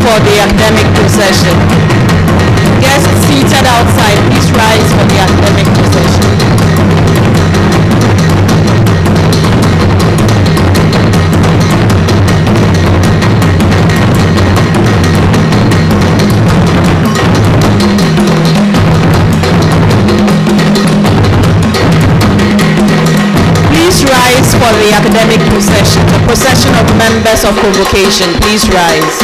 for the academic procession. Guests seated outside, please rise for the academic procession. Rise for the academic procession, the procession of members of convocation. Please rise.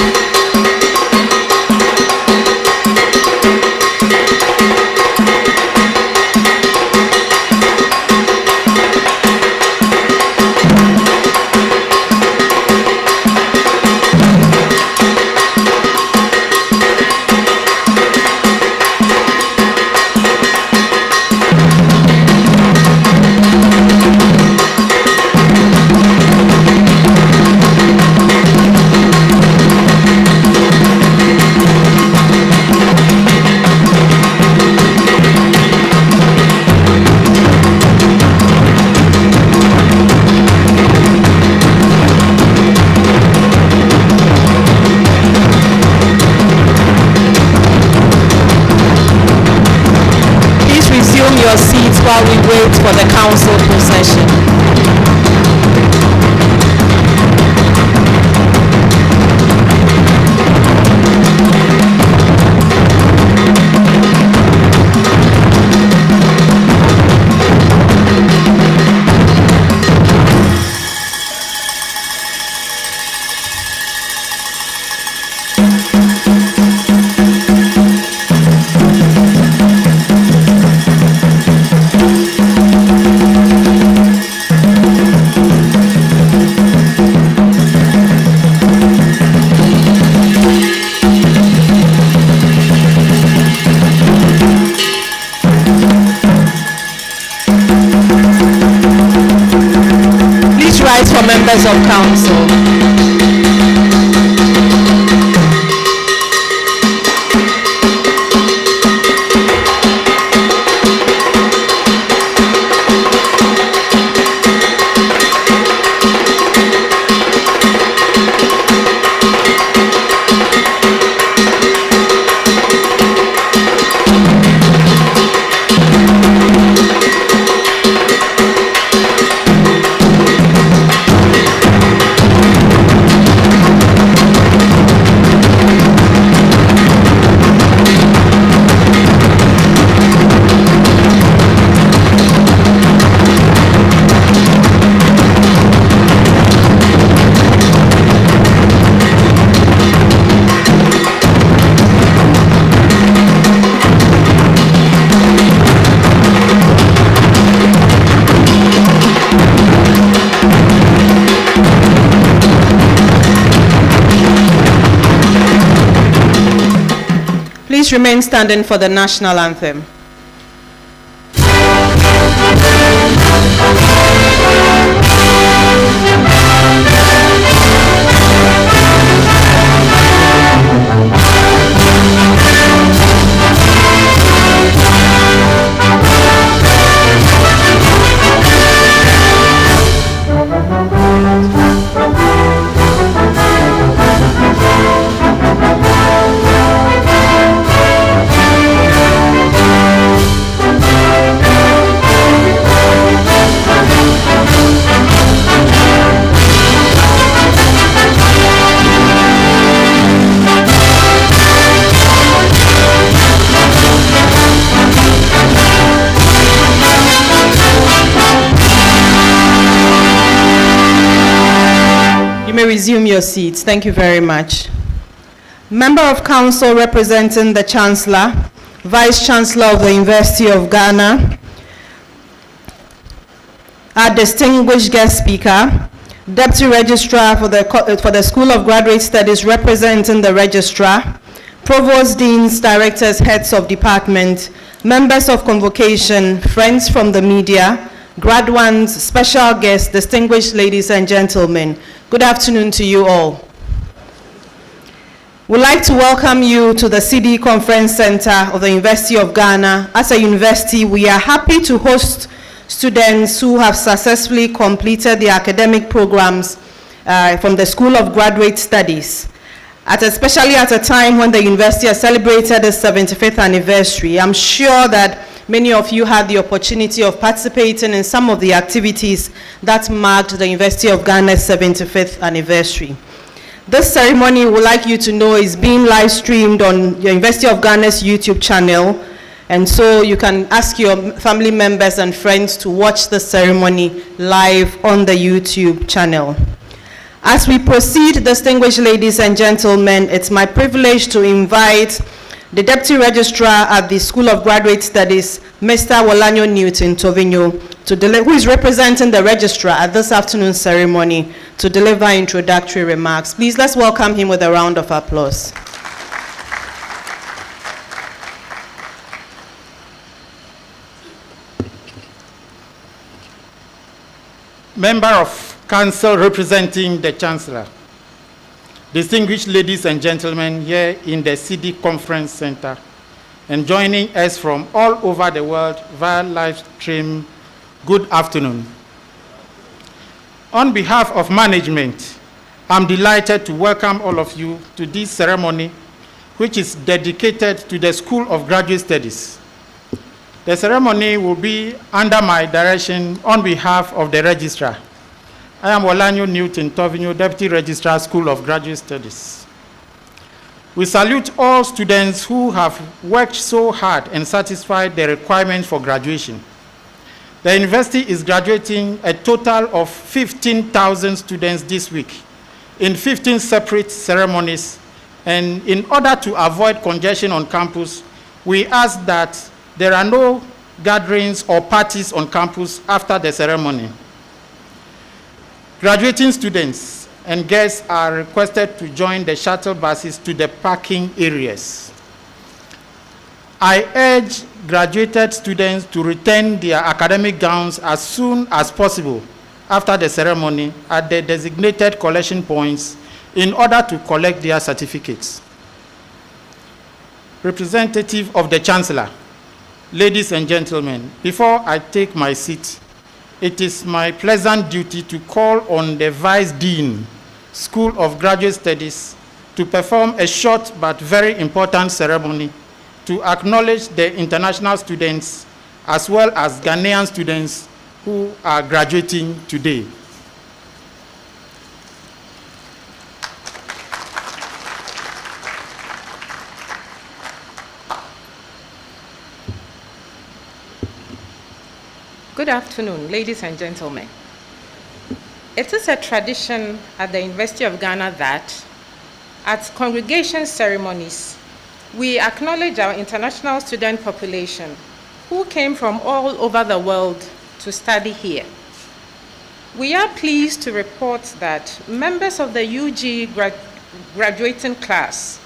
Your seats while we wait for the council procession. For members of council. Please remain standing for the national anthem. Resume your seats. Thank you very much. Member of Council representing the Chancellor, Vice Chancellor of the University of Ghana, our distinguished guest speaker, Deputy Registrar for the School of Graduate Studies representing the Registrar, Provost Deans, Directors, Heads of Department, members of convocation, friends from the media, graduates, special guests, distinguished ladies and gentlemen, good afternoon to you all. We'd like to welcome you to the Cedi Conference Center of the University of Ghana. As a university, we are happy to host students who have successfully completed the academic programs from the School of Graduate Studies. Especially at a time when the university has celebrated its 75th anniversary. I'm sure that many of you had the opportunity of participating in some of the activities that marked the University of Ghana's 75th anniversary. This ceremony, we would like you to know, is being live streamed on the University of Ghana's YouTube channel, and so you can ask your family members and friends to watch the ceremony live on the YouTube channel. As we proceed, distinguished ladies and gentlemen, it's my privilege to invite the Deputy Registrar at the School of Graduate Studies, Mr. Wolanyo Newton Tovinyo, who is representing the Registrar at this afternoon's ceremony, to deliver introductory remarks. Please, let's welcome him with a round of applause. Member of Council representing the Chancellor, distinguished ladies and gentlemen here in the Cedi Conference Center, and joining us from all over the world via live stream, good afternoon. On behalf of management, I'm delighted to welcome all of you to this ceremony, which is dedicated to the School of Graduate Studies. The ceremony will be under my direction on behalf of the Registrar. I am Wolanyo Newton Tovinyo, Deputy Registrar, School of Graduate Studies. We salute all students who have worked so hard and satisfied the requirements for graduation. The university is graduating a total of 15,000 students this week in 15 separate ceremonies, and in order to avoid congestion on campus, we ask that there are no gatherings or parties on campus after the ceremony. Graduating students and guests are requested to join the shuttle buses to the parking areas. I urge graduated students to return their academic gowns as soon as possible after the ceremony at the designated collection points in order to collect their certificates. Representative of the Chancellor, ladies and gentlemen, before I take my seat, it is my pleasant duty to call on the Vice Dean, School of Graduate Studies, to perform a short but very important ceremony to acknowledge the international students as well as Ghanaian students who are graduating today. Good afternoon, ladies and gentlemen. It is a tradition at the University of Ghana that at congregation ceremonies, we acknowledge our international student population who came from all over the world to study here. We are pleased to report that members of the UG graduating class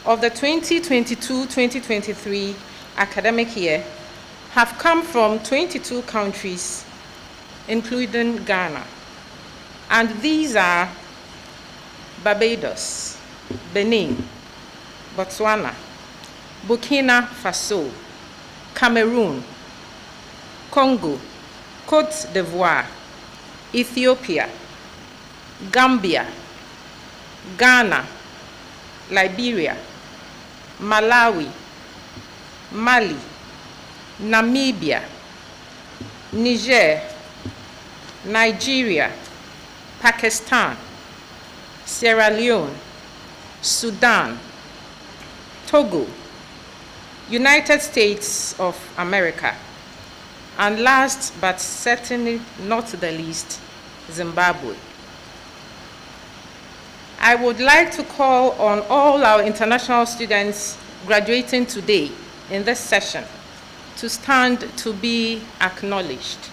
of the 2022-2023 academic year have come from 22 countries, including Ghana. And these are Barbados, Benin, Botswana, Burkina Faso, Cameroon, Congo, Côte d'Ivoire, Ethiopia, Gambia, Ghana, Liberia, Malawi, Mali, Namibia, Niger, Nigeria, Pakistan, Sierra Leone, Sudan, Togo, United States of America, and last but certainly not the least, Zimbabwe. I would like to call on all our international students graduating today in this session to stand to be acknowledged.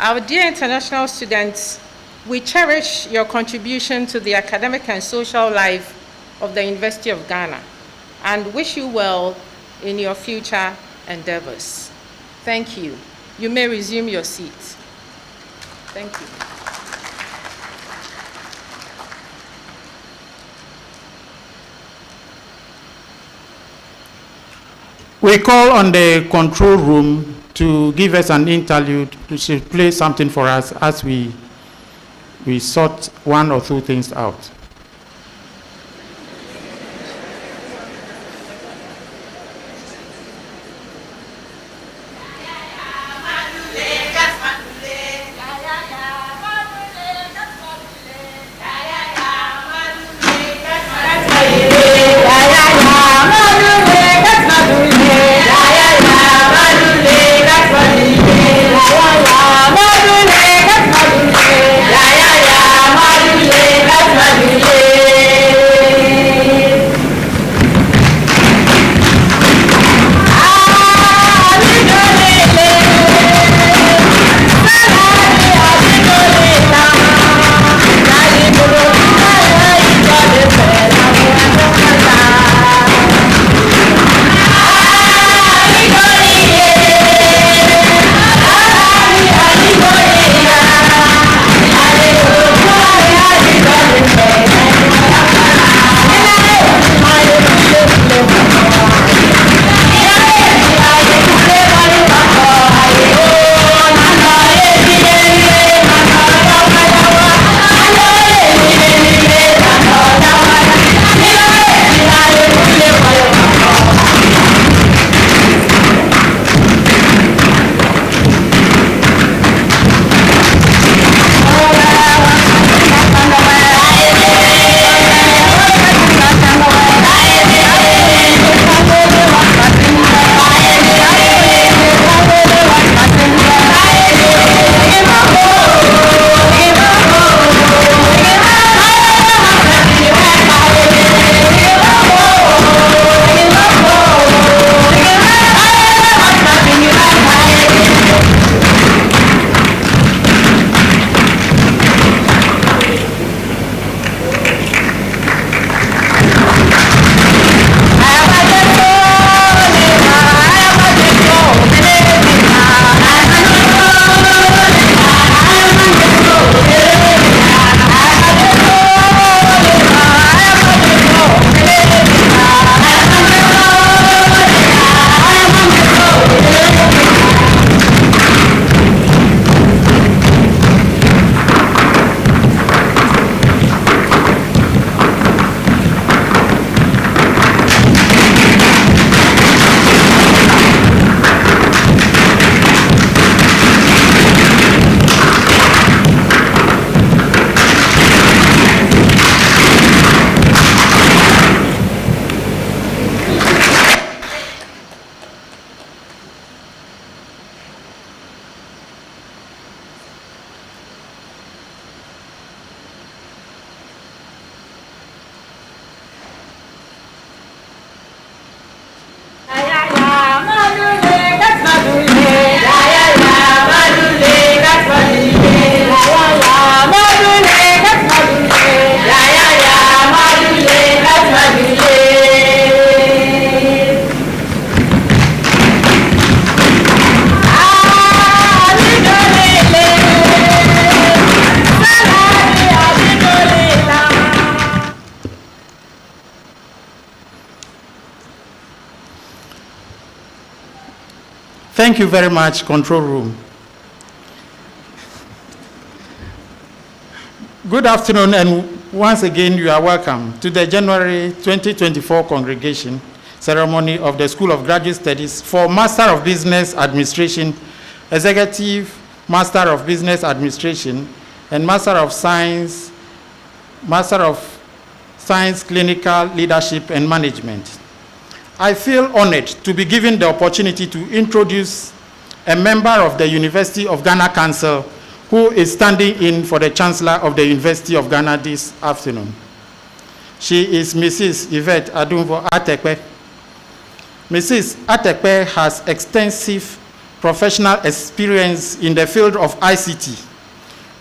Our dear international students, we cherish your contribution to the academic and social life of the University of Ghana and wish you well in your future endeavors. Thank you. You may resume your seats. Thank you. We call on the control room to give us an interlude, to play something for us as we sort one or two things out. Thank you very much, control room. Good afternoon, and once again, you are welcome to the January 2024 congregation ceremony of the School of Graduate Studies for Master of Business Administration, Executive Master of Business Administration, and Master of Science Clinical Leadership and Management. I feel honored to be given the opportunity to introduce a member of the University of Ghana Council who is standing in for the Chancellor of the University of Ghana this afternoon. She is Mrs. Yvette Adunvo Atekpe. Mrs. Atekpe has extensive professional experience in the field of ICT,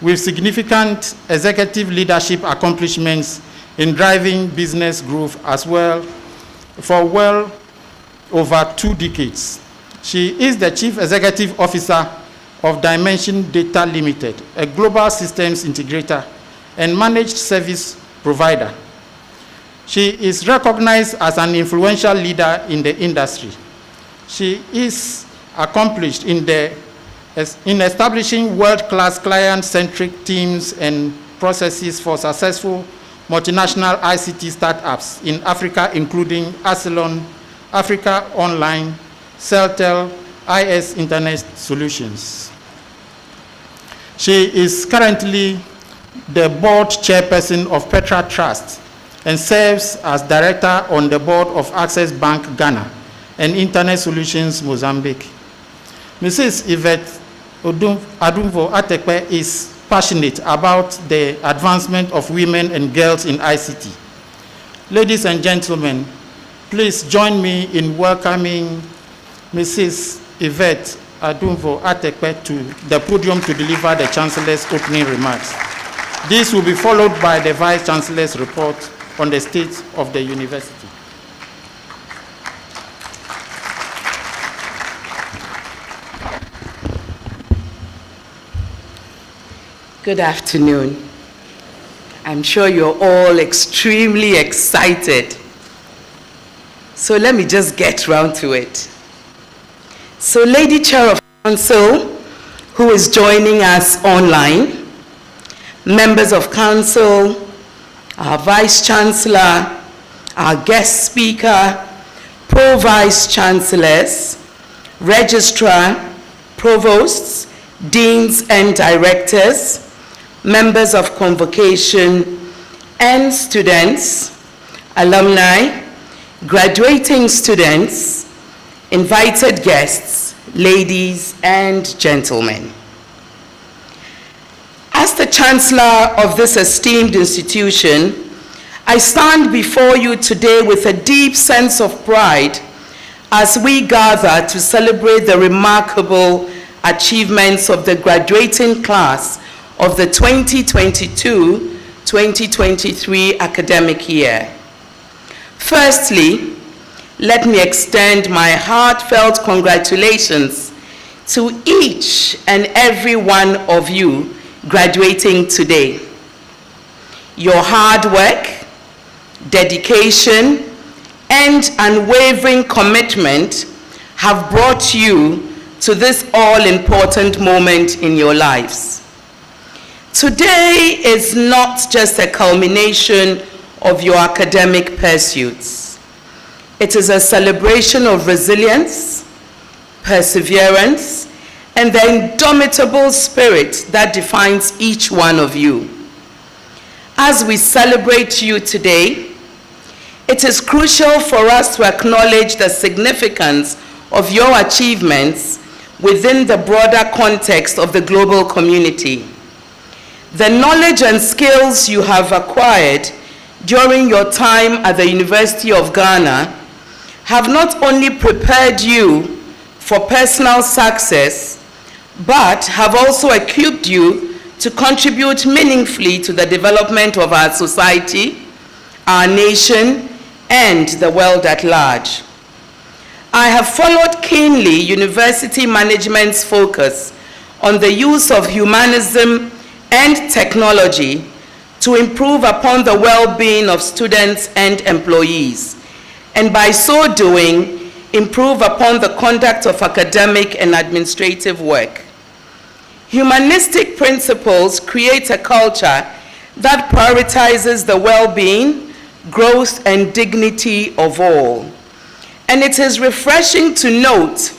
with significant executive leadership accomplishments in driving business growth as well for well over 2 decades. She is the Chief Executive Officer of Dimension Data Limited, a global systems integrator and managed service provider. She is recognized as an influential leader in the industry. She is accomplished in establishing world-class client-centric teams and processes for successful multinational ICT startups in Africa, including Arcelon, Africa Online, Celtel, IS Internet Solutions. She is currently the board chairperson of Petra Trust and serves as director on the board of Access Bank Ghana and Internet Solutions Mozambique. Mrs. Yvette Adumvo Atekpe is passionate about the advancement of women and girls in ICT. Ladies and gentlemen, please join me in welcoming Mrs. Yvette Adumvo Atekpe to the podium to deliver the Chancellor's opening remarks. This will be followed by the Vice Chancellor's report on the state of the university. Good afternoon. I'm sure you're all extremely excited. So let me just get round to it. So Lady Chair of Council, who is joining us online, members of Council, our Vice Chancellor, our guest speaker, Pro-Vice Chancellors, Registrar, Provosts, Deans and Directors, members of Convocation, and students, alumni, graduating students, invited guests, ladies and gentlemen. As the Chancellor of this esteemed institution, I stand before you today with a deep sense of pride as we gather to celebrate the remarkable achievements of the graduating class of the 2022-2023 academic year. Firstly, let me extend my heartfelt congratulations to each and every one of you graduating today. Your hard work, dedication, and unwavering commitment have brought you to this all-important moment in your lives. Today is not just a culmination of your academic pursuits. It is a celebration of resilience, perseverance, and the indomitable spirit that defines each one of you. As we celebrate you today, it is crucial for us to acknowledge the significance of your achievements within the broader context of the global community. The knowledge and skills you have acquired during your time at the University of Ghana have not only prepared you for personal success, but have also equipped you to contribute meaningfully to the development of our society, our nation, and the world at large. I have followed keenly university management's focus on the use of humanism and technology to improve upon the well-being of students and employees, and by so doing, improve upon the conduct of academic and administrative work. Humanistic principles create a culture that prioritizes the well-being, growth, and dignity of all. And it is refreshing to note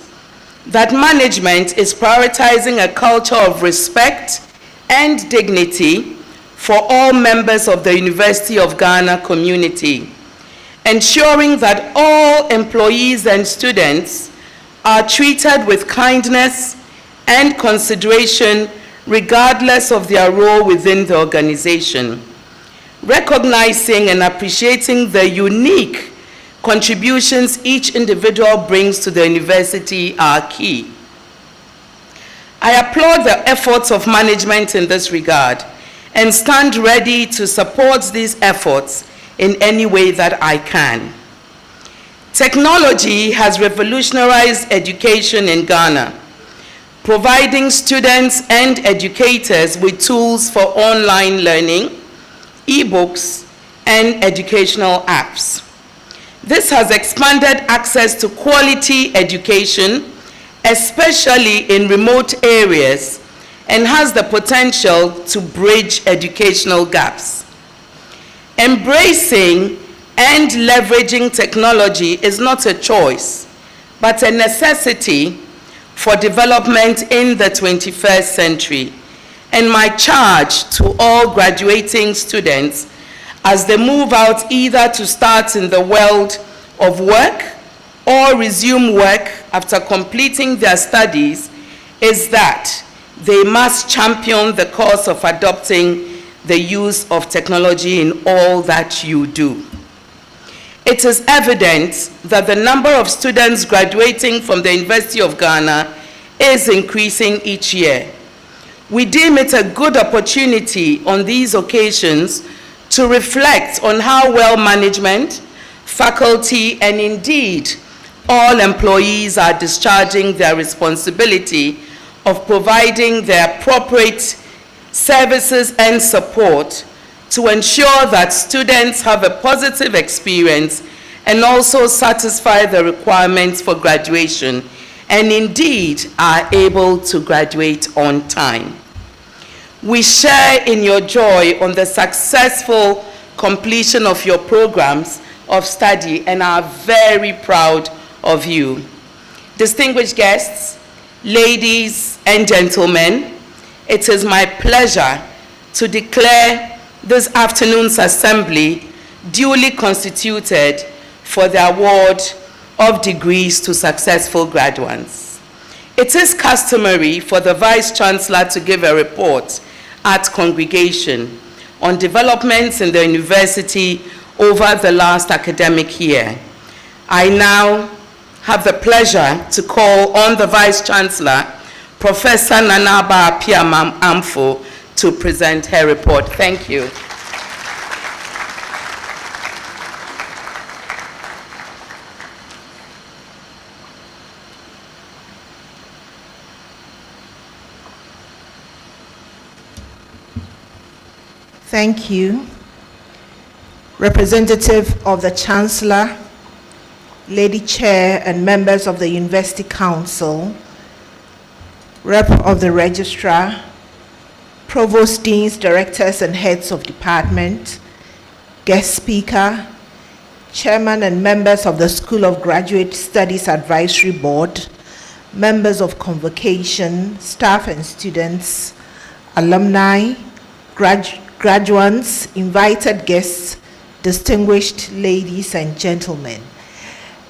that management is prioritizing a culture of respect and dignity for all members of the University of Ghana community, ensuring that all employees and students are treated with kindness and consideration regardless of their role within the organization. Recognizing and appreciating the unique contributions each individual brings to the university are key. I applaud the efforts of management in this regard and stand ready to support these efforts in any way that I can. Technology has revolutionized education in Ghana, providing students and educators with tools for online learning, e-books, and educational apps. This has expanded access to quality education, especially in remote areas, and has the potential to bridge educational gaps. Embracing and leveraging technology is not a choice, but a necessity for development in the 21st century. And my charge to all graduating students as they move out either to start in the world of work or resume work after completing their studies is that they must champion the cause of adopting the use of technology in all that you do. It is evident that the number of students graduating from the University of Ghana is increasing each year. We deem it a good opportunity on these occasions to reflect on how well management, faculty, and indeed all employees are discharging their responsibility of providing the appropriate services and support to ensure that students have a positive experience and also satisfy the requirements for graduation and indeed are able to graduate on time. We share in your joy on the successful completion of your programs of study and are very proud of you. Distinguished guests, ladies and gentlemen, it is my pleasure to declare this afternoon's assembly duly constituted for the award of degrees to successful graduates. It is customary for the Vice-Chancellor to give a report at congregation on developments in the university over the last academic year. I now have the pleasure to call on the Vice-Chancellor, Professor Nanaba Apiamam Amfo, to present her report. Thank you. Thank you. Representative of the Chancellor, Lady Chair and members of the University Council, Rep of the Registrar, Provost Deans, Directors and Heads of Department, Guest Speaker, Chairman and members of the School of Graduate Studies Advisory Board, members of Convocation, staff and students, alumni, graduates, invited guests, distinguished ladies and gentlemen.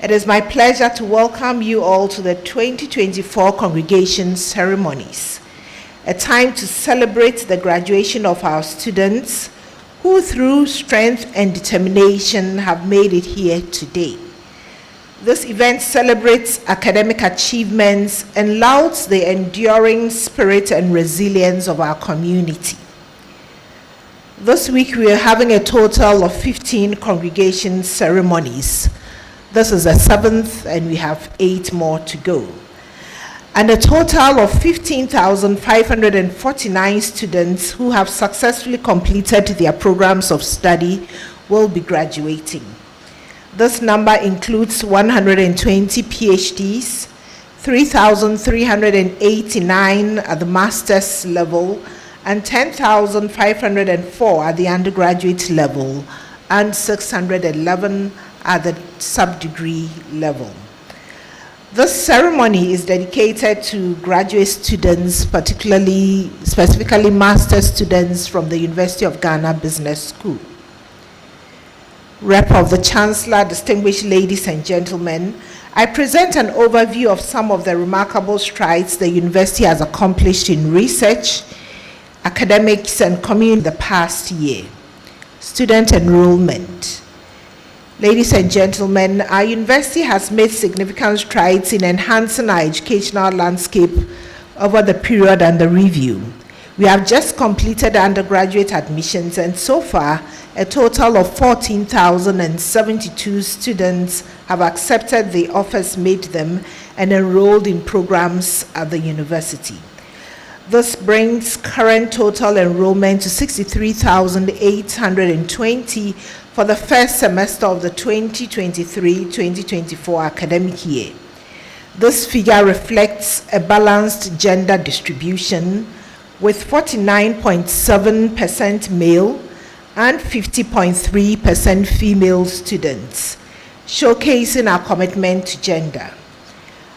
It is my pleasure to welcome you all to the 2024 congregation ceremonies, a time to celebrate the graduation of our students who through strength and determination have made it here today. This event celebrates academic achievements and lauds the enduring spirit and resilience of our community. This week we are having a total of 15 congregation ceremonies. This is the 7th and we have 8 more to go. And a total of 15,549 students who have successfully completed their programs of study will be graduating. This number includes 120 PhDs, 3,389 at the master's level, and 10,504 at the undergraduate level, and 611 at the sub-degree level. This ceremony is dedicated to graduate students, specifically master's students from the University of Ghana Business School. Rep of the Chancellor, distinguished ladies and gentlemen, I present an overview of some of the remarkable strides the university has accomplished in research, academics, and community the past year. Student enrollment. Ladies and gentlemen, our university has made significant strides in enhancing our educational landscape over the period under review. We have just completed undergraduate admissions, and so far, a total of 14,072 students have accepted the offers made them and enrolled in programs at the university. This brings current total enrollment to 63,820 for the first semester of the 2023-2024 academic year. This figure reflects a balanced gender distribution with 49.7% male and 50.3% female students, showcasing our commitment to gender.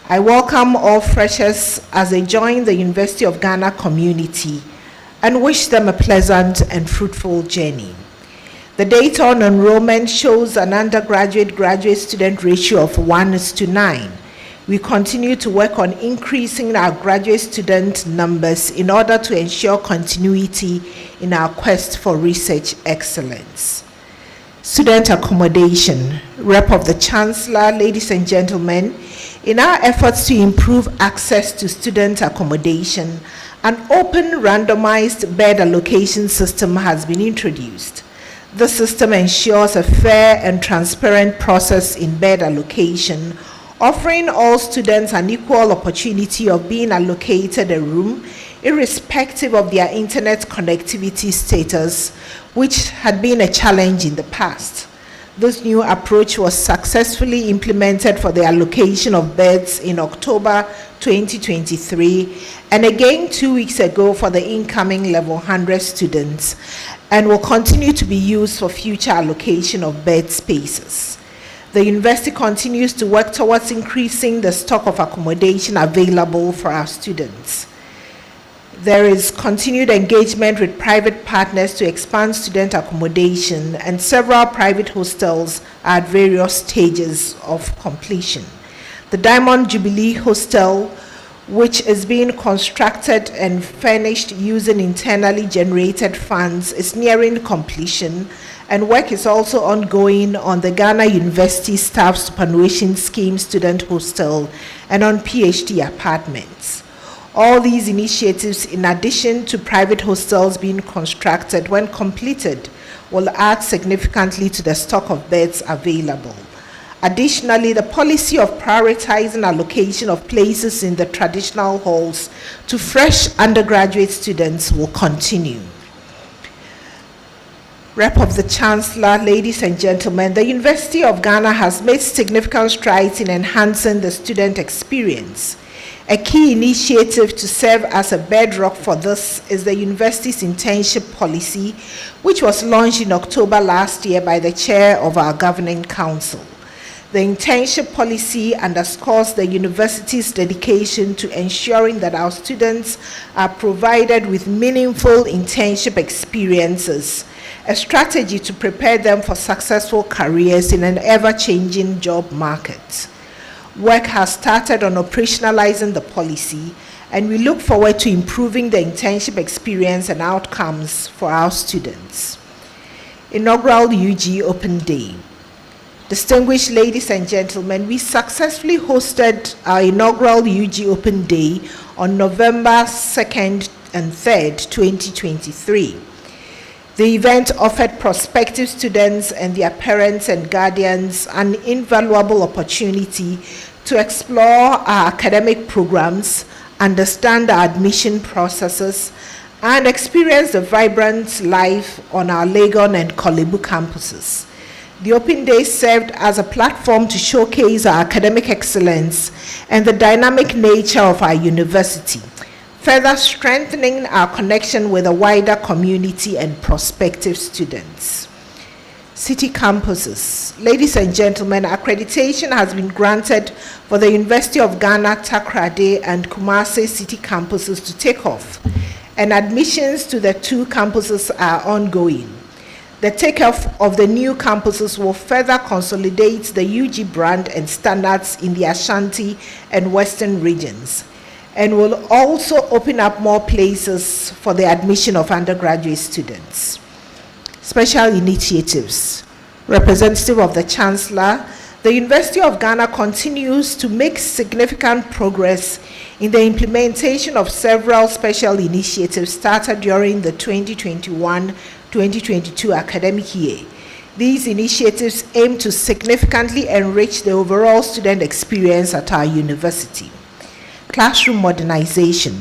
I welcome all freshers as they join the University of Ghana community and wish them a pleasant and fruitful journey. The data on enrollment shows an undergraduate-graduate student ratio of 1:9. We continue to work on increasing our graduate student numbers in order to ensure continuity in our quest for research excellence. Student accommodation, Rep of the Chancellor, ladies and gentlemen, in our efforts to improve access to student accommodation, an open randomized bed allocation system has been introduced. The system ensures a fair and transparent process in bed allocation, offering all students an equal opportunity of being allocated a room, irrespective of their internet connectivity status, which had been a challenge in the past. This new approach was successfully implemented for the allocation of beds in October 2023 and again 2 weeks ago for the incoming level 100 students, and will continue to be used for future allocation of bed spaces. The university continues to work towards increasing the stock of accommodation available for our students. There is continued engagement with private partners to expand student accommodation, and several private hostels are at various stages of completion. The Diamond Jubilee Hostel, which is being constructed and furnished using internally generated funds, is nearing completion, and work is also ongoing on the Ghana University Staff Superannuation Scheme Student Hostel and on PhD apartments. All these initiatives, in addition to private hostels being constructed, when completed, will add significantly to the stock of beds available. Additionally, the policy of prioritizing allocation of places in the traditional halls to fresh undergraduate students will continue. Rep of the Chancellor, ladies and gentlemen, the University of Ghana has made significant strides in enhancing the student experience. A key initiative to serve as a bedrock for this is the university's internship policy, which was launched in October last year by the chair of our governing council. The internship policy underscores the university's dedication to ensuring that our students are provided with meaningful internship experiences, a strategy to prepare them for successful careers in an ever-changing job market. Work has started on operationalizing the policy, and we look forward to improving the internship experience and outcomes for our students. Inaugural UG Open Day. Distinguished ladies and gentlemen, we successfully hosted our inaugural UG Open Day on November 2nd and 3rd, 2023. The event offered prospective students and their parents and guardians an invaluable opportunity to explore our academic programs, understand our admission processes, and experience the vibrant life on our Legon and Kolebu campuses. The Open Day served as a platform to showcase our academic excellence and the dynamic nature of our university, further strengthening our connection with a wider community and prospective students. City campuses. Ladies and gentlemen, accreditation has been granted for the University of Ghana, Takoradi and Kumasi city campuses to take off, and admissions to the two campuses are ongoing. The takeoff of the new campuses will further consolidate the UG brand and standards in the Ashanti and Western regions, and will also open up more places for the admission of undergraduate students. Special initiatives. Representative of the Chancellor, the University of Ghana continues to make significant progress in the implementation of several special initiatives started during the 2021-2022 academic year. These initiatives aim to significantly enrich the overall student experience at our university. classroom modernization.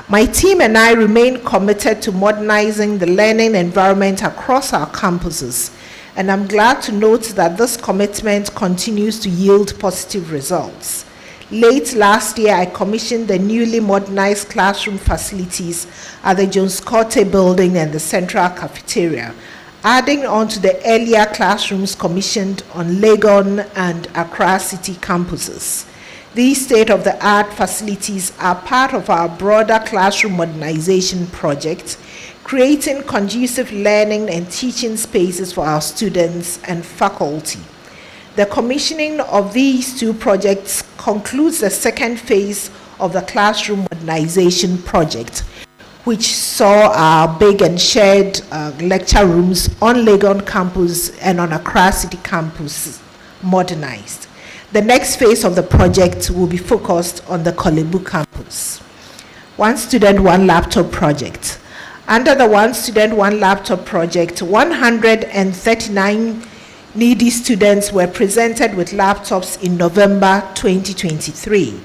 My team and I remain committed to modernizing the learning environment across our campuses, and I'm glad to note that this commitment continues to yield positive results. Late last year, I commissioned the newly modernized classroom facilities at the Jones Corte building and the central cafeteria, adding on to the earlier classrooms commissioned on Legon and Accra City campuses. These state-of-the-art facilities are part of our broader classroom modernization project, creating conducive learning and teaching spaces for our students and faculty. The commissioning of these two projects concludes the second phase of the classroom modernization project, which saw our big and shared lecture rooms on Legon campus and on Accra City campus modernized. The next phase of the project will be focused on the Kolebu campus. One Student, One Laptop project. Under the One Student, One Laptop project, 139 needy students were presented with laptops in November 2023,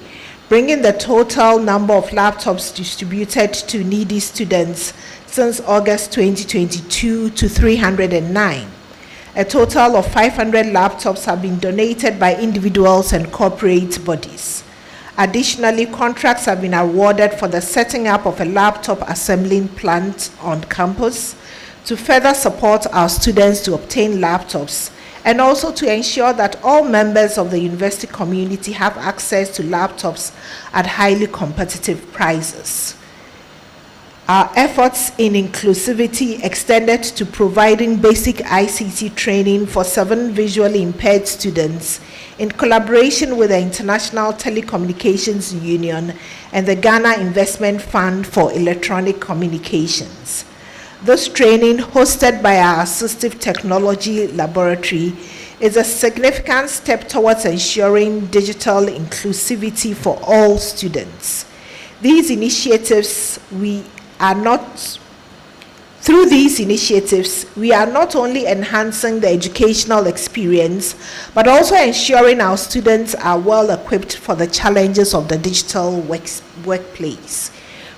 bringing the total number of laptops distributed to needy students since August 2022 to 309. A total of 500 laptops have been donated by individuals and corporate bodies. Additionally, contracts have been awarded for the setting up of a laptop assembling plant on campus to further support our students to obtain laptops and also to ensure that all members of the university community have access to laptops at highly competitive prices. Our efforts in inclusivity extended to providing basic ICT training for 7 visually impaired students in collaboration with the International Telecommunications Union and the Ghana Investment Fund for Electronic Communications. This training, hosted by our Assistive Technology Laboratory, is a significant step towards ensuring digital inclusivity for all students. Through these initiatives, we are not only enhancing the educational experience, but also ensuring our students are well equipped for the challenges of the digital workplace.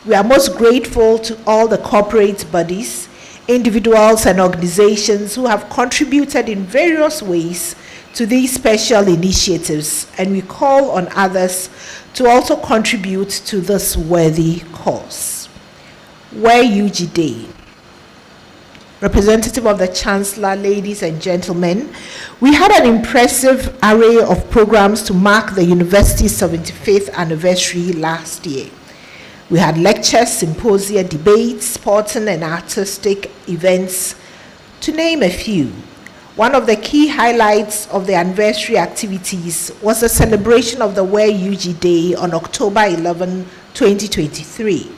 We are most grateful to all the corporate bodies, individuals, and organizations who have contributed in various ways to these special initiatives, and we call on others to also contribute to this worthy cause. Where UG Day. Representative of the Chancellor, ladies and gentlemen, we had an impressive array of programs to mark the university's 75th anniversary last year. We had lectures, symposia, debates, sporting and artistic events, to name a few. One of the key highlights of the anniversary activities was the celebration of the Where UG Day on October 11, 2023.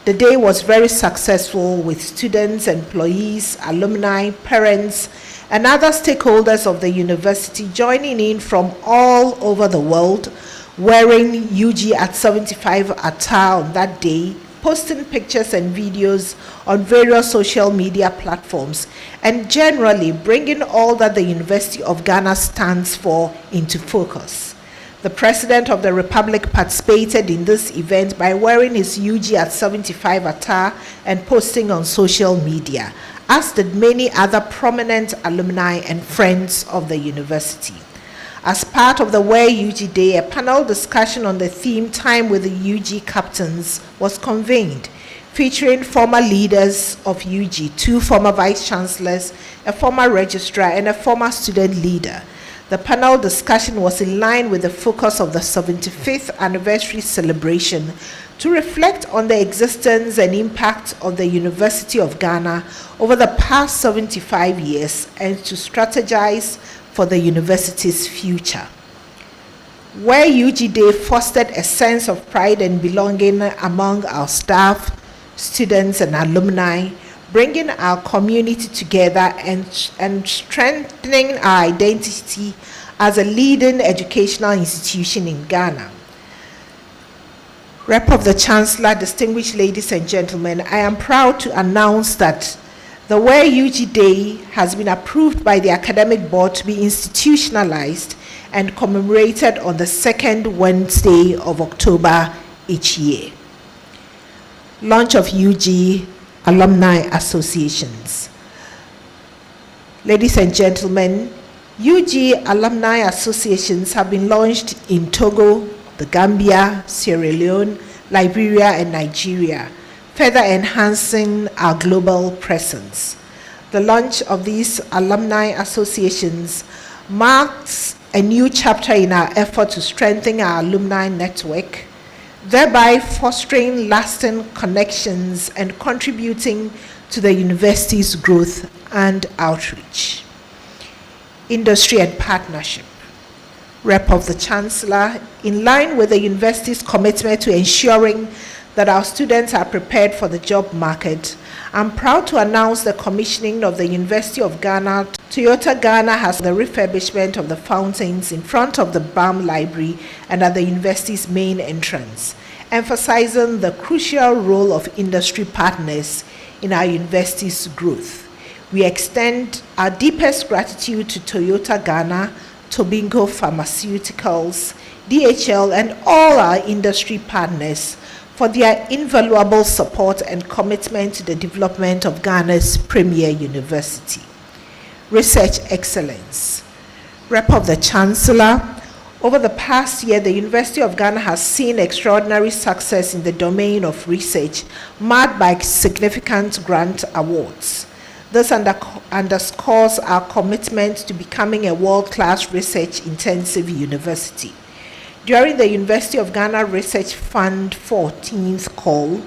The day was very successful with students, employees, alumni, parents, and other stakeholders of the university joining in from all over the world, wearing UG at 75 attire on that day, posting pictures and videos on various social media platforms, and generally bringing all that the University of Ghana stands for into focus. The President of the Republic participated in this event by wearing his UG at 75 attire and posting on social media, as did many other prominent alumni and friends of the university. As part of the Where UG Day, a panel discussion on the theme Time with the UG Captains was convened, featuring former leaders of UG, 2 former vice chancellors, a former registrar, and a former student leader. The panel discussion was in line with the focus of the 75th anniversary celebration to reflect on the existence and impact of the University of Ghana over the past 75 years and to strategize for the university's future. Where UG Day fostered a sense of pride and belonging among our staff, students, and alumni, bringing our community together and strengthening our identity as a leading educational institution in Ghana. Rep of the Chancellor, distinguished ladies and gentlemen, I am proud to announce that the Where UG Day has been approved by the Academic Board to be institutionalized and commemorated on the second Wednesday of October each year. Launch of UG Alumni Associations. Ladies and gentlemen, UG Alumni Associations have been launched in Togo, the Gambia, Sierra Leone, Liberia, and Nigeria, further enhancing our global presence. The launch of these alumni associations marks a new chapter in our effort to strengthen our alumni network, thereby fostering lasting connections and contributing to the university's growth and outreach. Industry and partnership. Rep of the Chancellor, in line with the university's commitment to ensuring that our students are prepared for the job market, I'm proud to announce the commissioning of the University of Ghana. Toyota Ghana has the refurbishment of the fountains in front of the BAM Library and at the university's main entrance, emphasizing the crucial role of industry partners in our university's growth. We extend our deepest gratitude to Toyota Ghana, Tobingo Pharmaceuticals, DHL, and all our industry partners for their invaluable support and commitment to the development of Ghana's premier university. Research excellence. Rep of the Chancellor, over the past year, the University of Ghana has seen extraordinary success in the domain of research, marked by significant grant awards. This underscores our commitment to becoming a world-class research-intensive university. During the University of Ghana Research Fund 14th call,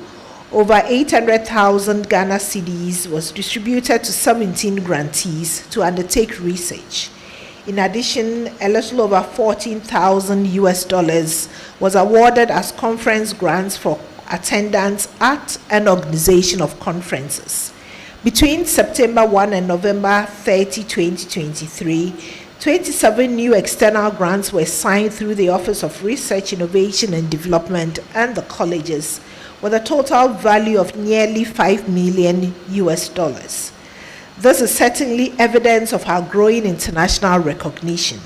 over 800,000 Ghana cedis was distributed to 17 grantees to undertake research. In addition, a little over $14,000 was awarded as conference grants for attendance at and organization of conferences. Between September 1 and November 30, 2023, 27 new external grants were signed through the Office of Research, Innovation and Development and the colleges, with a total value of nearly $5 million. This is certainly evidence of our growing international recognition.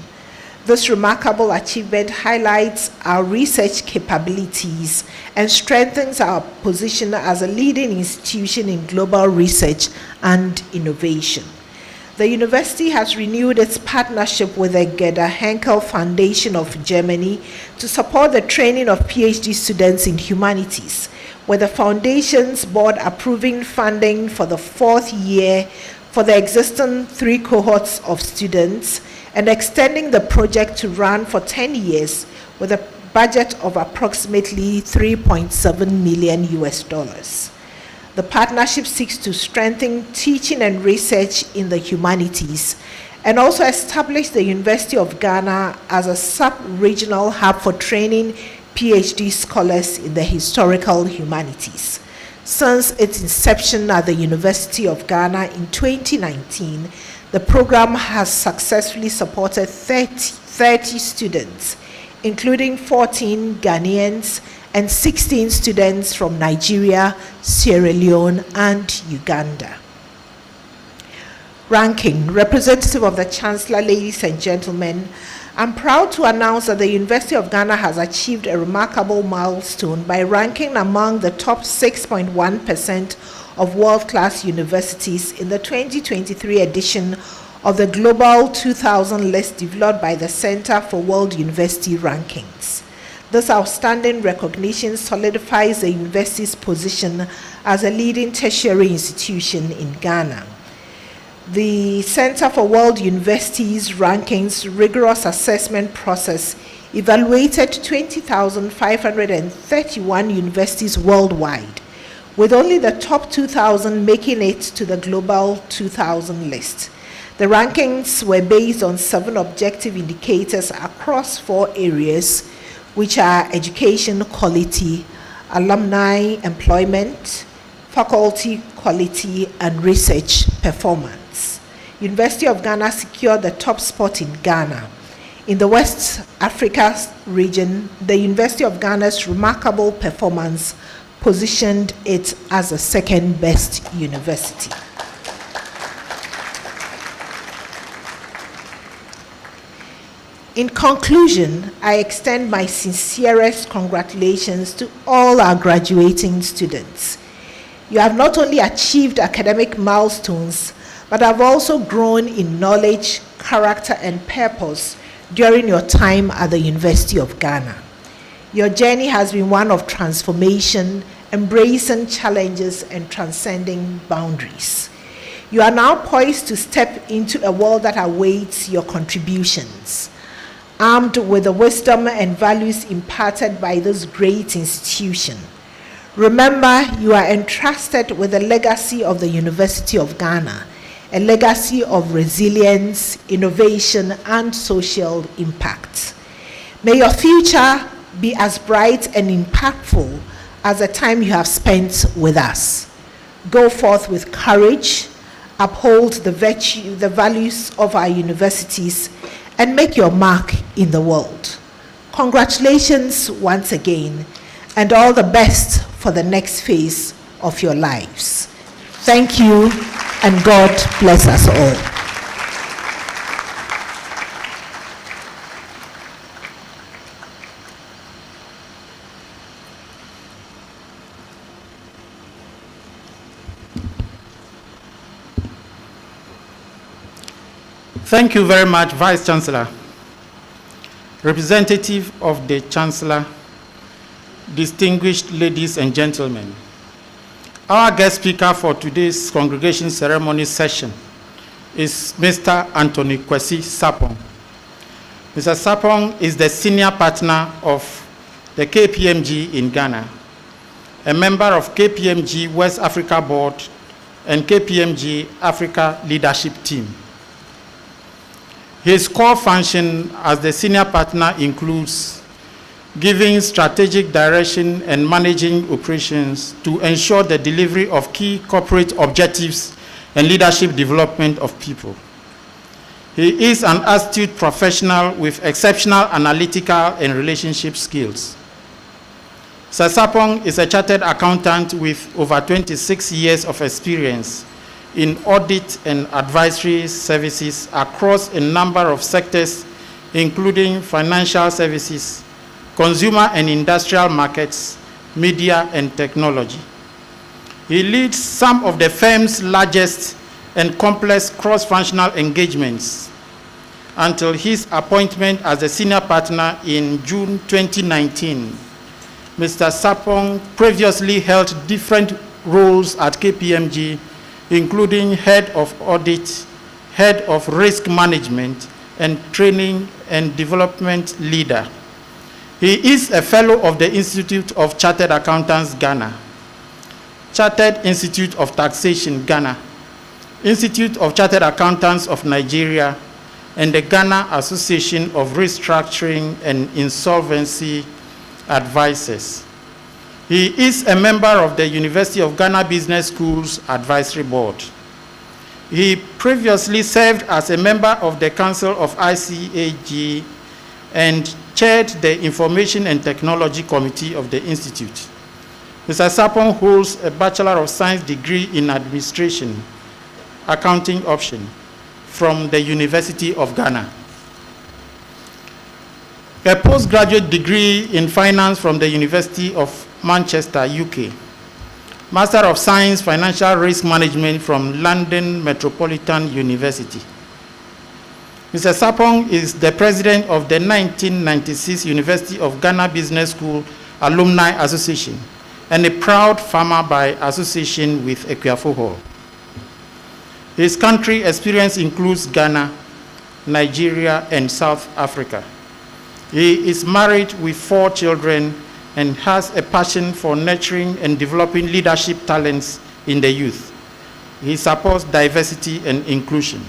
This remarkable achievement highlights our research capabilities and strengthens our position as a leading institution in global research and innovation. The university has renewed its partnership with the Gerda Henkel Foundation of Germany to support the training of PhD students in humanities, with the foundation's board approving funding for the fourth year for the existing 3 cohorts of students and extending the project to run for 10 years with a budget of approximately $3.7 million. The partnership seeks to strengthen teaching and research in the humanities and also establish the University of Ghana as a sub-regional hub for training PhD scholars in the historical humanities. Since its inception at the University of Ghana in 2019, the program has successfully supported 30 students, including 14 Ghanaians and 16 students from Nigeria, Sierra Leone, and Uganda. Ranking. Representative of the Chancellor, ladies and gentlemen, I'm proud to announce that the University of Ghana has achieved a remarkable milestone by ranking among the top 6.1% of world-class universities in the 2023 edition of the Global 2000 list developed by the Center for World University Rankings. This outstanding recognition solidifies the university's position as a leading tertiary institution in Ghana. The Center for World Universities Rankings rigorous assessment process evaluated 20,531 universities worldwide, with only the top 2,000 making it to the Global 2000 list. The rankings were based on 7 objective indicators across 4 areas, which are education quality, alumni employment, faculty quality, and research performance. University of Ghana secured the top spot in Ghana. In the West Africa region, the University of Ghana's remarkable performance positioned it as the second best university. In conclusion, I extend my sincerest congratulations to all our graduating students. You have not only achieved academic milestones, but have also grown in knowledge, character, and purpose during your time at the University of Ghana. Your journey has been one of transformation, embracing challenges and transcending boundaries. You are now poised to step into a world that awaits your contributions. Armed with the wisdom and values imparted by this great institution, remember, you are entrusted with the legacy of the University of Ghana, a legacy of resilience, innovation, and social impact. May your future be as bright and impactful as the time you have spent with us. Go forth with courage, uphold the values of our universities, and make your mark in the world. Congratulations once again, and all the best for the next phase of your lives. Thank you, and God bless us all. Thank you very much, Vice Chancellor. Representative of the Chancellor, distinguished ladies and gentlemen, our guest speaker for today's congregation ceremony session is Mr. Anthony Kwesi Sapong. Mr. Sapong is the senior partner of the KPMG in Ghana, a member of KPMG West Africa Board and KPMG Africa Leadership Team. His core function as the senior partner includes giving strategic direction and managing operations to ensure the delivery of key corporate objectives and leadership development of people. He is an astute professional with exceptional analytical and relationship skills. Sir Sapong is a chartered accountant with over 26 years of experience in audit and advisory services across a number of sectors, including financial services, consumer and industrial markets, media, and technology. He leads some of the firm's largest and complex cross-functional engagements until his appointment as the senior partner in June 2019. Mr. Sapong previously held different roles at KPMG, including head of audit, head of risk management, and training and development leader. He is a fellow of the Institute of Chartered Accountants, Ghana, Chartered Institute of Taxation, Ghana, Institute of Chartered Accountants of Nigeria, and the Ghana Association of Restructuring and Insolvency Advisors. He is a member of the University of Ghana Business School's Advisory Board. He previously served as a member of the Council of ICAG and chaired the Information and Technology Committee of the Institute. Mr. Sapong holds a Bachelor of Science degree in Administration, Accounting option from the University of Ghana. A postgraduate degree in Finance from the University of Manchester, UK. Master of Science, Financial Risk Management from London Metropolitan University. Mr. Sapong is the president of the 1996 University of Ghana Business School Alumni Association and a proud farmer by association with Equiafo Hall. His country experience includes Ghana, Nigeria, and South Africa. He is married with 4 children and has a passion for nurturing and developing leadership talents in the youth. He supports diversity and inclusion.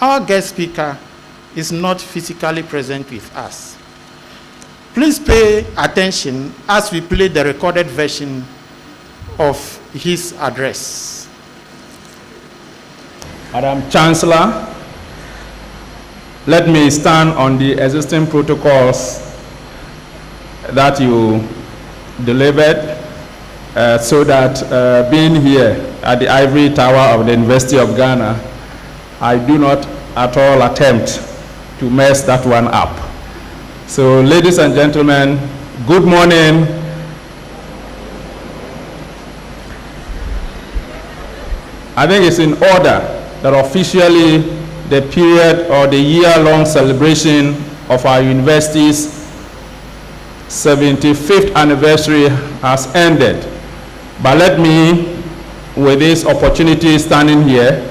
Our guest speaker is not physically present with us. Please pay attention as we play the recorded version of his address. Madam Chancellor, let me stand on the existing protocols that you delivered so that being here at the ivory tower of the University of Ghana, I do not at all attempt to mess that one up. So, ladies and gentlemen, good morning. I think it's in order that officially the period or the year-long celebration of our university's 75th anniversary has ended. But let me, with this opportunity standing here,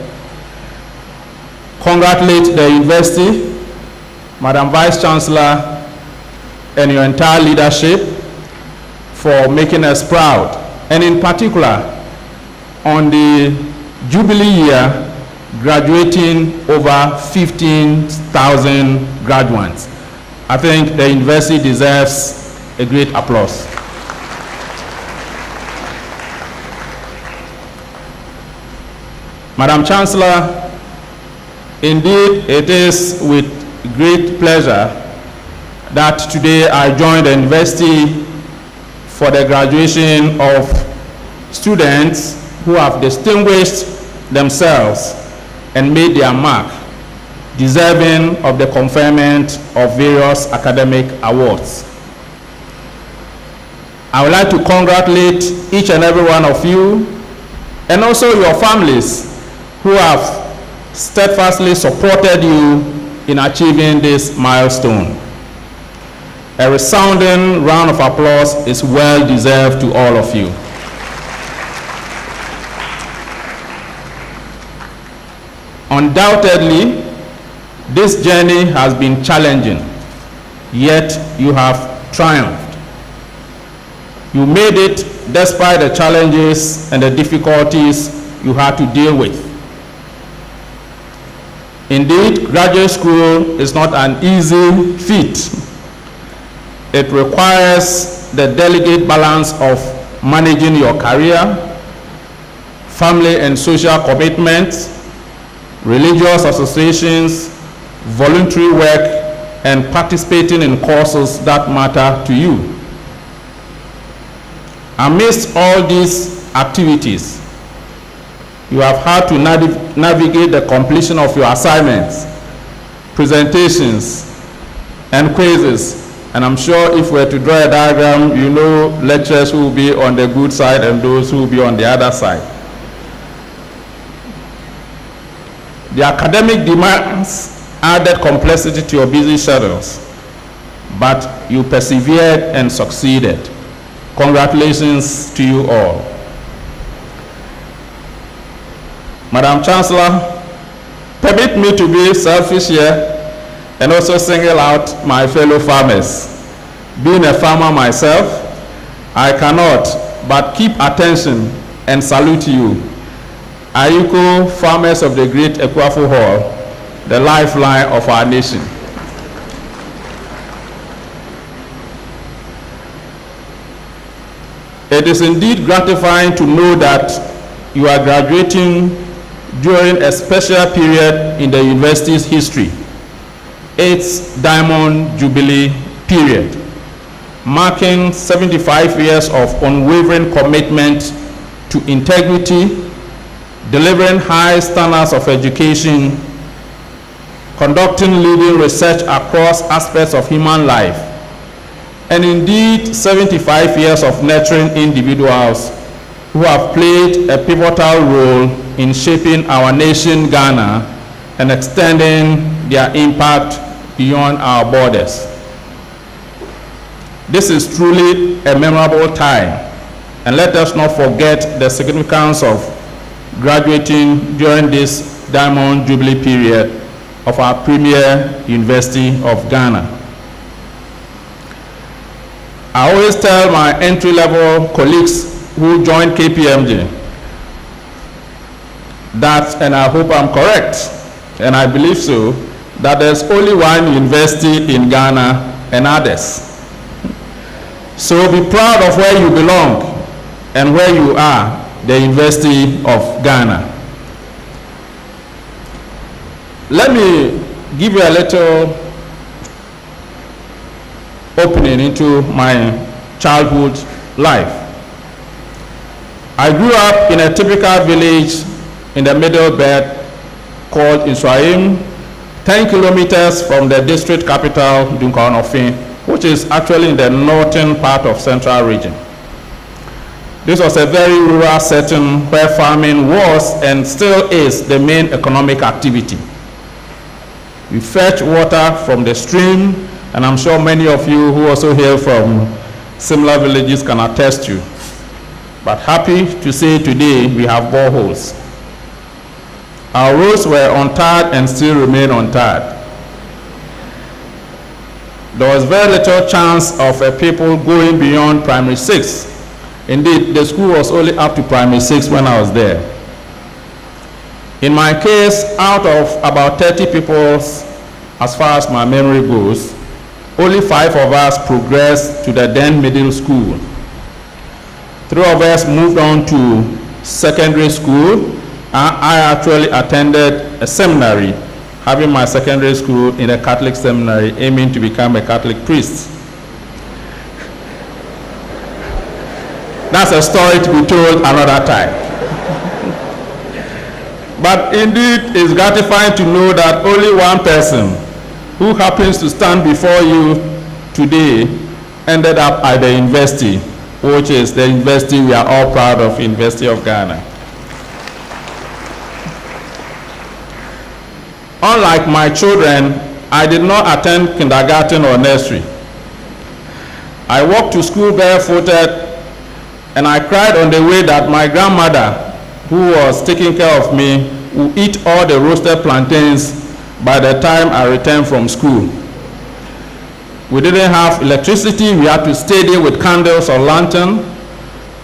congratulate the university, Madam Vice Chancellor, and your entire leadership for making us proud, and in particular on the Jubilee year, graduating over 15,000 graduates. I think the university deserves a great applause. Madam Chancellor, indeed it is with great pleasure that today I join the university for the graduation of students who have distinguished themselves and made their mark, deserving of the conferment of various academic awards. I would like to congratulate each and every one of you and also your families who have steadfastly supported you in achieving this milestone. A resounding round of applause is well deserved to all of you. Undoubtedly, this journey has been challenging, yet you have triumphed. You made it despite the challenges and the difficulties you had to deal with. Indeed, graduate school is not an easy feat. It requires the delicate balance of managing your career, family and social commitments, religious associations, voluntary work, and participating in courses that matter to you. Amidst all these activities, you have had to navigate the completion of your assignments, presentations, and quizzes. And I'm sure if we were to draw a diagram, you know lecturers who will be on the good side and those who will be on the other side. The academic demands added complexity to your busy schedules, but you persevered and succeeded. Congratulations to you all. Madam Chancellor, permit me to be selfish here and also single out my fellow farmers. Being a farmer myself, I cannot but keep attention and salute you. Ayuko farmers of the great Ekwafu Hall, the lifeline of our nation. It is indeed gratifying to know that you are graduating during a special period in the university's history, its Diamond Jubilee period, marking 75 years of unwavering commitment to integrity, delivering high standards of education, conducting leading research across aspects of human life, and indeed 75 years of nurturing individuals who have played a pivotal role in shaping our nation, Ghana, and extending their impact beyond our borders. This is truly a memorable time, and let us not forget the significance of graduating during this Diamond Jubilee period of our premier University of Ghana. I always tell my entry-level colleagues who joined KPMG that, and I hope I'm correct, and I believe so, that there's only one university in Ghana and others. So be proud of where you belong and where you are, the University of Ghana. Let me give you a little opening into my childhood life. I grew up in a typical village in the Middle Belt called Israel, 10 kilometers from the district capital, Dunkanofin, which is actually in the northern part of Central Region. This was a very rural setting where farming was and still is the main economic activity. We fetch water from the stream, and I'm sure many of you who also hail from similar villages can attest to. But happy to say today we have boreholes. Our roads were untarred and still remain untarred. There was very little chance of people going beyond primary 6. Indeed, the school was only up to primary 6 when I was there. In my case, out of about 30 people, as far as my memory goes, only 5 of us progressed to the then middle school. 3 of us moved on to secondary school. I actually attended a seminary, having my secondary school in a Catholic seminary, aiming to become a Catholic priest. That's a story to be told another time. But indeed, it's gratifying to know that only one person who happens to stand before you today ended up at the university, which is the university we are all proud of, University of Ghana. Unlike my children, I did not attend kindergarten or nursery. I walked to school barefooted, and I cried on the way that my grandmother, who was taking care of me, would eat all the roasted plantains by the time I returned from school. We didn't have electricity. We had to stay there with candles or lantern,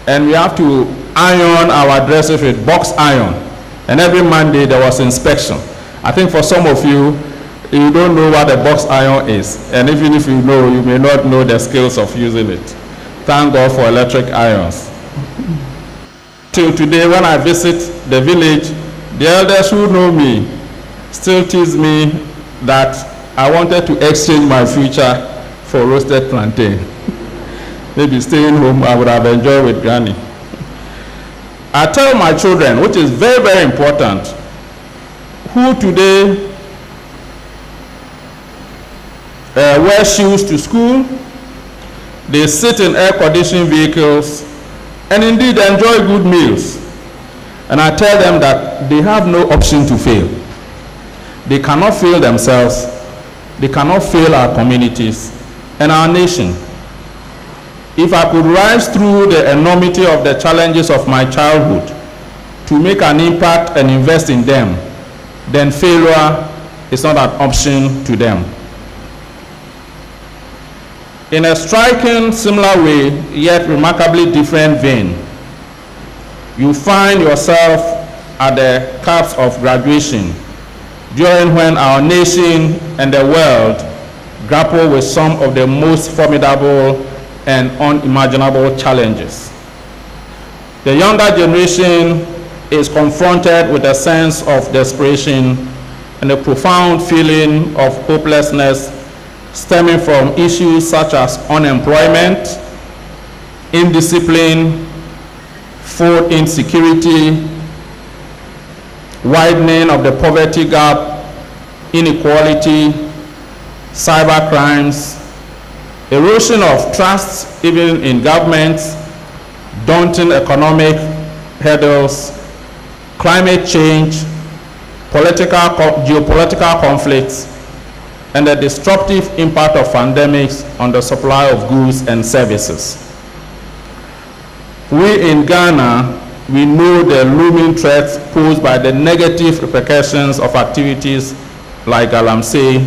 and we have to iron our dresses with box iron. And every Monday there was inspection. I think for some of you, you don't know what a box iron is, and even if you know, you may not know the skills of using it. Thank God for electric irons. Till today, when I visit the village, the elders who know me still tease me that I wanted to exchange my future for roasted plantain. Maybe staying home, I would have enjoyed with Granny. I tell my children, which is very, very important, who today wear shoes to school, they sit in air-conditioned vehicles, and indeed enjoy good meals. And I tell them that they have no option to fail. They cannot fail themselves, they cannot fail our communities and our nation. If I could rise through the enormity of the challenges of my childhood to make an impact and invest in them, then failure is not an option to them. In a striking, similar way, yet remarkably different vein, you find yourself at the cusp of graduation, during when our nation and the world grapple with some of the most formidable and unimaginable challenges. The younger generation is confronted with a sense of desperation and a profound feeling of hopelessness stemming from issues such as unemployment, indiscipline, food insecurity, widening of the poverty gap, inequality, cyber crimes, erosion of trust even in governments, daunting economic hurdles, climate change, geopolitical conflicts, and the disruptive impact of pandemics on the supply of goods and services. We in Ghana, we know the looming threats posed by the negative repercussions of activities like galamsey,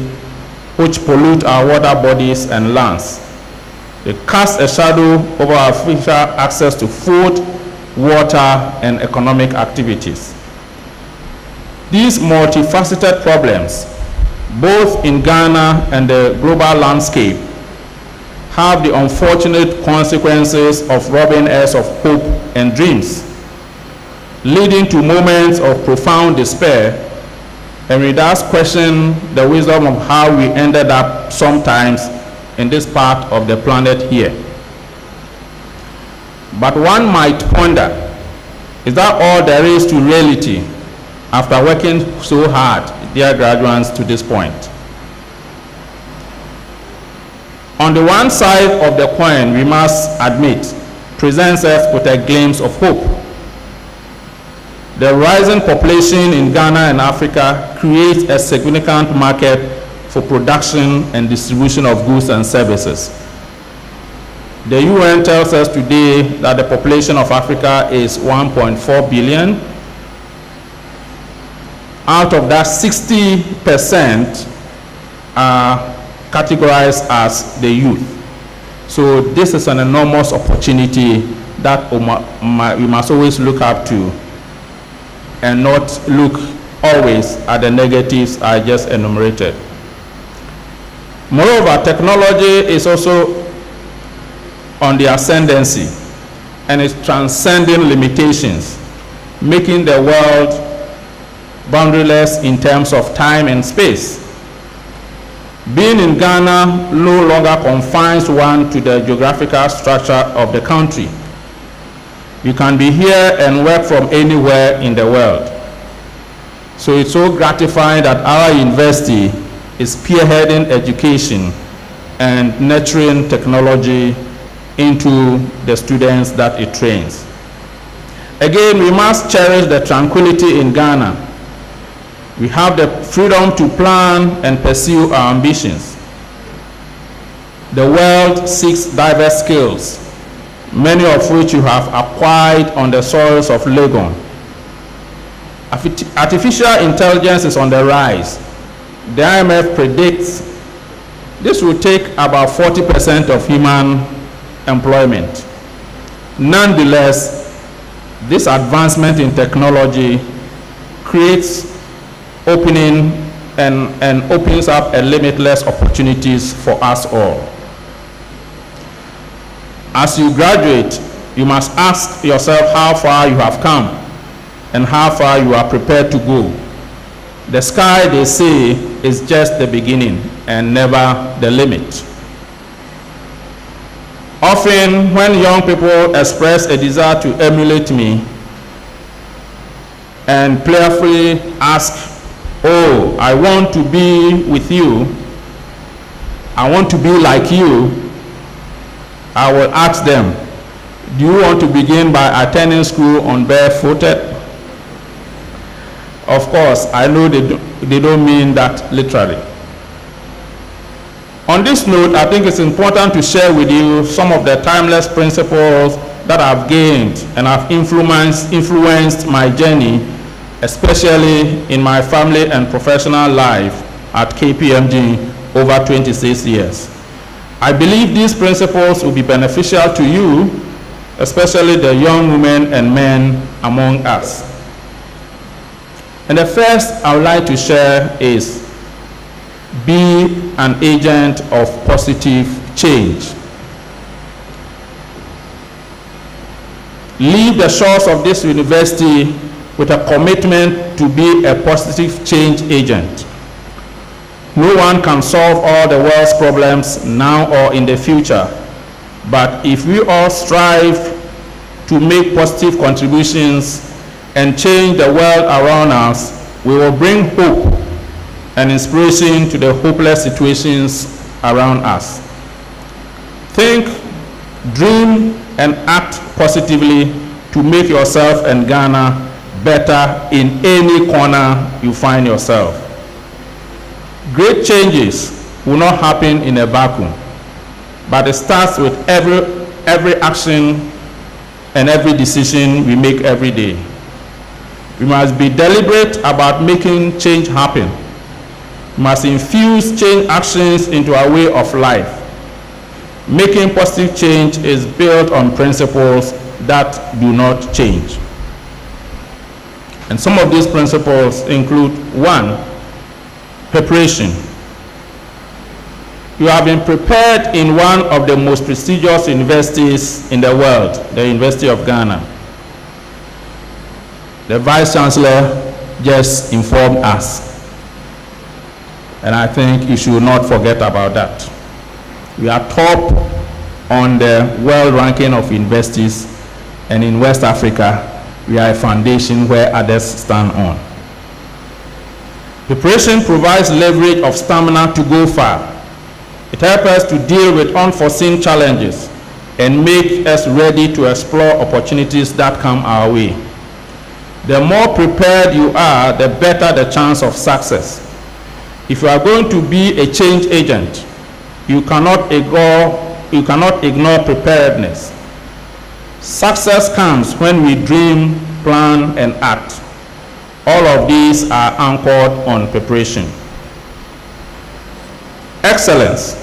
which pollute our water bodies and lands. They cast a shadow over our future access to food, water, and economic activities. These multifaceted problems, both in Ghana and the global landscape, have the unfortunate consequences of robbing us of hope and dreams, leading to moments of profound despair, and we thus question the wisdom of how we ended up sometimes in this part of the planet here. But one might ponder, is that all there is to reality? after working so hard, dear graduates, to this point. On the one side of the coin, we must admit, presents us with a glimpse of hope. The rising population in Ghana and Africa creates a significant market for production and distribution of goods and services. The UN tells us today that the population of Africa is 1.4 billion. Out of that, 60% are categorized as the youth. So this is an enormous opportunity that we must always look up to and not look always at the negatives I just enumerated. Moreover, technology is also on the ascendancy and is transcending limitations, making the world boundaryless in terms of time and space. Being in Ghana no longer confines one to the geographical structure of the country. You can be here and work from anywhere in the world. So it's so gratifying that our university is spearheading education and nurturing technology into the students that it trains. Again, we must cherish the tranquility in Ghana. We have the freedom to plan and pursue our ambitions. The world seeks diverse skills, many of which you have acquired on the soils of Legon. Artificial intelligence is on the rise. The IMF predicts this will take about 40% of human employment. Nonetheless, this advancement in technology creates opening and opens up a limitless opportunities for us all. As you graduate, you must ask yourself how far you have come and how far you are prepared to go. The sky, they say, is just the beginning and never the limit. Often, when young people express a desire to emulate me and playfully ask, "Oh, I want to be with you, I want to be like you," I will ask them, "Do you want to begin by attending school on barefooted?" Of course, I know they don't mean that literally. On this note, I think it's important to share with you some of the timeless principles that I've gained and have influenced my journey, especially in my family and professional life at KPMG over 26 years. I believe these principles will be beneficial to you, especially the young women and men among us. And the first I would like to share is be an agent of positive change. Leave the shores of this university with a commitment to be a positive change agent. No one can solve all the world's problems now or in the future, but if we all strive to make positive contributions and change the world around us, we will bring hope and inspiration to the hopeless situations around us. Think, dream, and act positively to make yourself and Ghana better in any corner you find yourself. Great changes will not happen in a vacuum, but it starts with every action and every decision we make every day. We must be deliberate about making change happen. We must infuse change actions into our way of life. Making positive change is built on principles that do not change. And some of these principles include: 1, preparation. You have been prepared in one of the most prestigious universities in the world, the University of Ghana. The Vice Chancellor just informed us, and I think you should not forget about that. We are top on the world ranking of universities, and in West Africa, we are a foundation where others stand on. Preparation provides leverage of stamina to go far. It helps us to deal with unforeseen challenges and make us ready to explore opportunities that come our way. The more prepared you are, the better the chance of success. If you are going to be a change agent, you cannot ignore preparedness. Success comes when we dream, plan, and act. All of these are anchored on preparation. Excellence.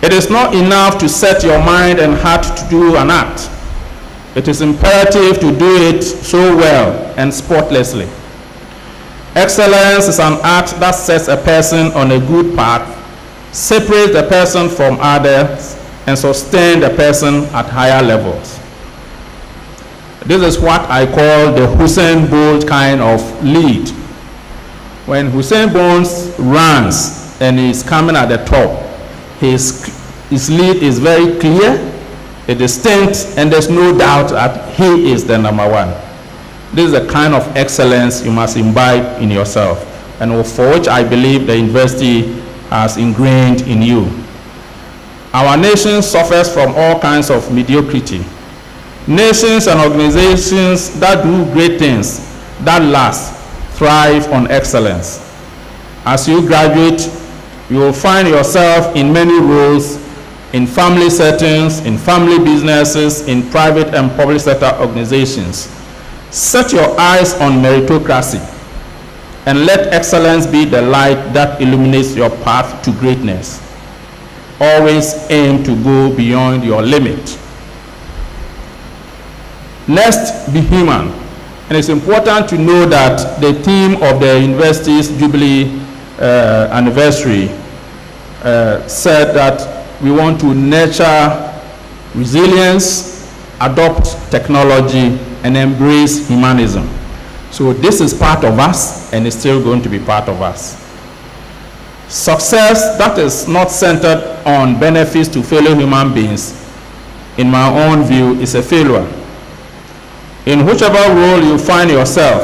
It is not enough to set your mind and heart to do an act. It is imperative to do it so well and spotlessly. Excellence is an act that sets a person on a good path, separates the person from others, and sustains the person at higher levels. This is what I call the Usain Bolt kind of lead. When Usain Bolt runs and is coming at the top, his lead is very clear, it is distinct, and there's no doubt that he is the number one. This is the kind of excellence you must imbibe in yourself, and for which I believe the university has ingrained in you. Our nation suffers from all kinds of mediocrity. Nations and organizations that do great things, that last, thrive on excellence. As you graduate, you will find yourself in many roles, in family settings, in family businesses, in private and public sector organizations. Set your eyes on meritocracy and let excellence be the light that illuminates your path to greatness. Always aim to go beyond your limit. Next, be human. And it's important to know that the theme of the university's Jubilee anniversary said that we want to nurture resilience, adopt technology, and embrace humanism. So this is part of us, and it's still going to be part of us. Success that is not centered on benefits to fellow human beings, in my own view, is a failure. In whichever role you find yourself,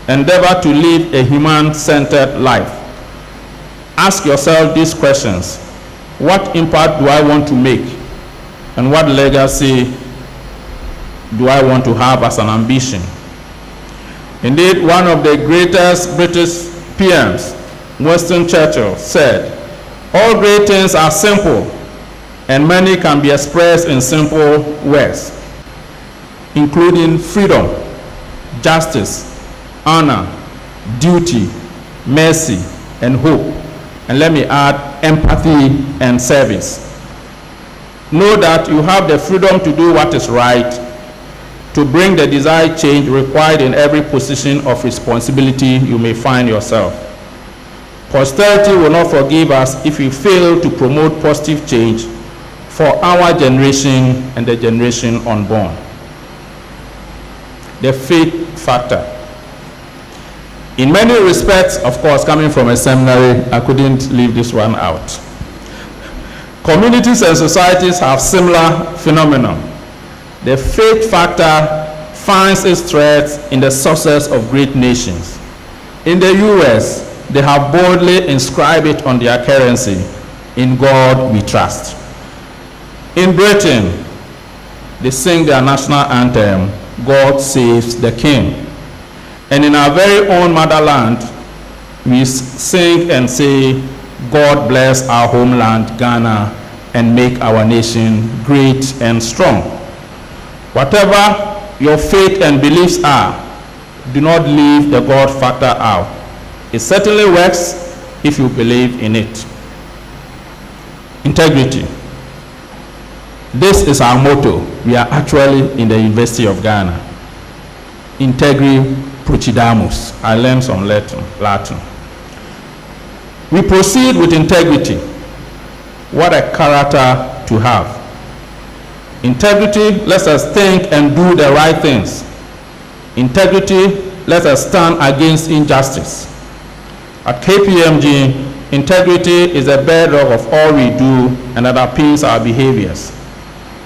endeavor to live a human-centered life. Ask yourself these questions. What impact do I want to make? And what legacy do I want to have as an ambition? Indeed, one of the greatest British PMs, Winston Churchill, said, "All great things are simple, and many can be expressed in simple words, including freedom, justice, honor, duty, mercy, and hope." And let me add, empathy and service. Know that you have the freedom to do what is right, to bring the desired change required in every position of responsibility you may find yourself. Posterity will not forgive us if we fail to promote positive change for our generation and the generation unborn. The faith factor. In many respects, of course, coming from a seminary, I couldn't leave this one out. Communities and societies have similar phenomena. The faith factor finds its threads in the success of great nations. In the US, they have boldly inscribed it on their currency, "In God we trust." In Britain, they sing their national anthem, "God saves the King." And in our very own motherland, we sing and say, "God bless our homeland, Ghana, and make our nation great and strong." Whatever your faith and beliefs are, do not leave the God factor out. It certainly works if you believe in it. Integrity. This is our motto. We are actually in the University of Ghana. Integri Procedamus. I learned some Latin. We proceed with integrity. What a character to have. Integrity lets us think and do the right things. Integrity lets us stand against injustice. At KPMG, integrity is the bedrock of all we do and that underpins our behaviors.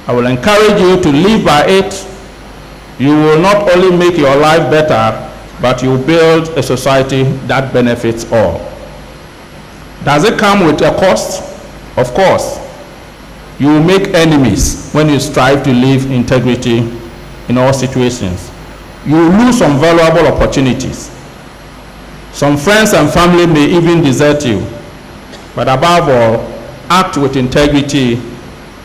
I will encourage you to live by it. You will not only make your life better, but you build a society that benefits all. Does it come with a cost? Of course. You will make enemies when you strive to live integrity in all situations. You will lose some valuable opportunities. Some friends and family may even desert you, but above all, act with integrity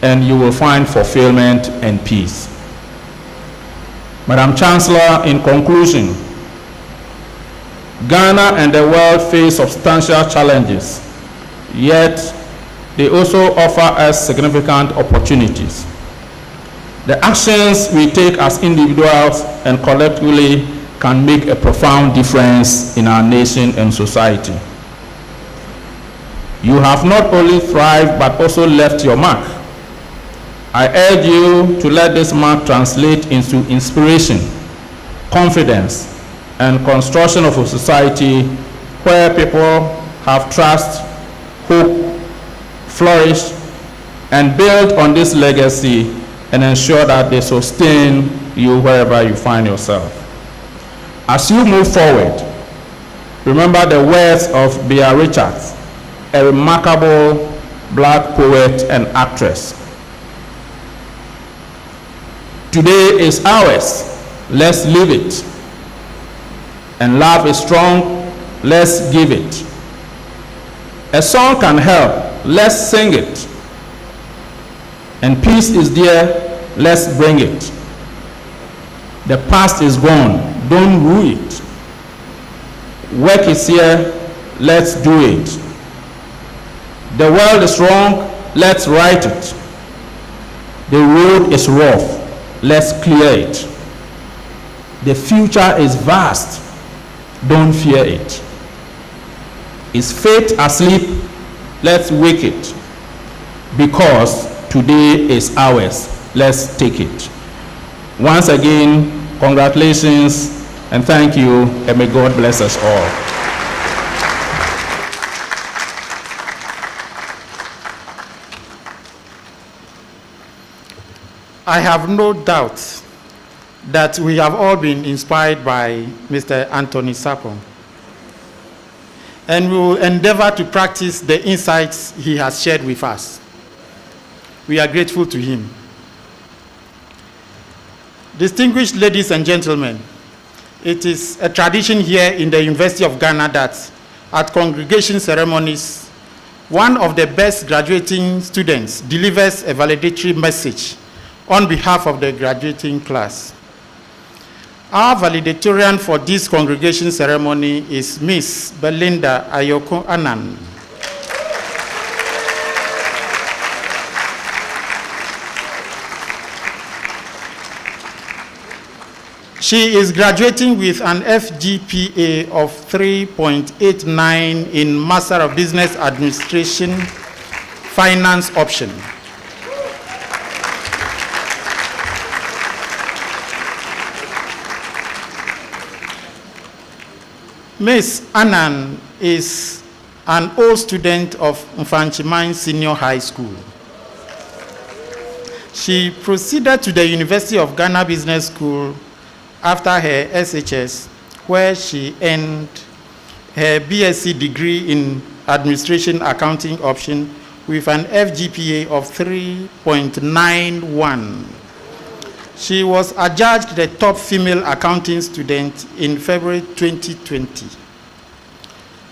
and you will find fulfillment and peace. Madam Chancellor, in conclusion, Ghana and the world face substantial challenges, yet they also offer us significant opportunities. The actions we take as individuals and collectively can make a profound difference in our nation and society. You have not only thrived but also left your mark. I urge you to let this mark translate into inspiration, confidence, and construction of a society where people have trust, hope, flourish, and build on this legacy and ensure that they sustain you wherever you find yourself. As you move forward, remember the words of Bea Richards, a remarkable Black poet and actress. Today is ours, let's live it. And love is strong, let's give it. A song can help, let's sing it. And peace is dear, let's bring it. The past is gone, don't rue it. Work is here, let's do it. The world is wrong, let's right it. The road is rough, let's clear it. The future is vast, don't fear it. Is fate asleep? Let's wake it. Because today is ours, let's take it. Once again, congratulations and thank you, and may God bless us all. I have no doubt that we have all been inspired by Mr. Anthony Sapong, and we will endeavor to practice the insights he has shared with us. We are grateful to him. Distinguished ladies and gentlemen, it is a tradition here in the University of Ghana that at congregation ceremonies, one of the best graduating students delivers a valedictory message on behalf of the graduating class. Our valedictorian for this congregation ceremony is Miss Belinda Ayoko Anan. She is graduating with an FGPA of 3.89 in Master of Business Administration Finance option. Ms. Annan is an old student of Mfanchimine Senior High School. She proceeded to the University of Ghana Business School after her SHS, where she earned her BSc degree in Administration Accounting option with an FGPA of 3.91. She was adjudged the top female accounting student in February 2020.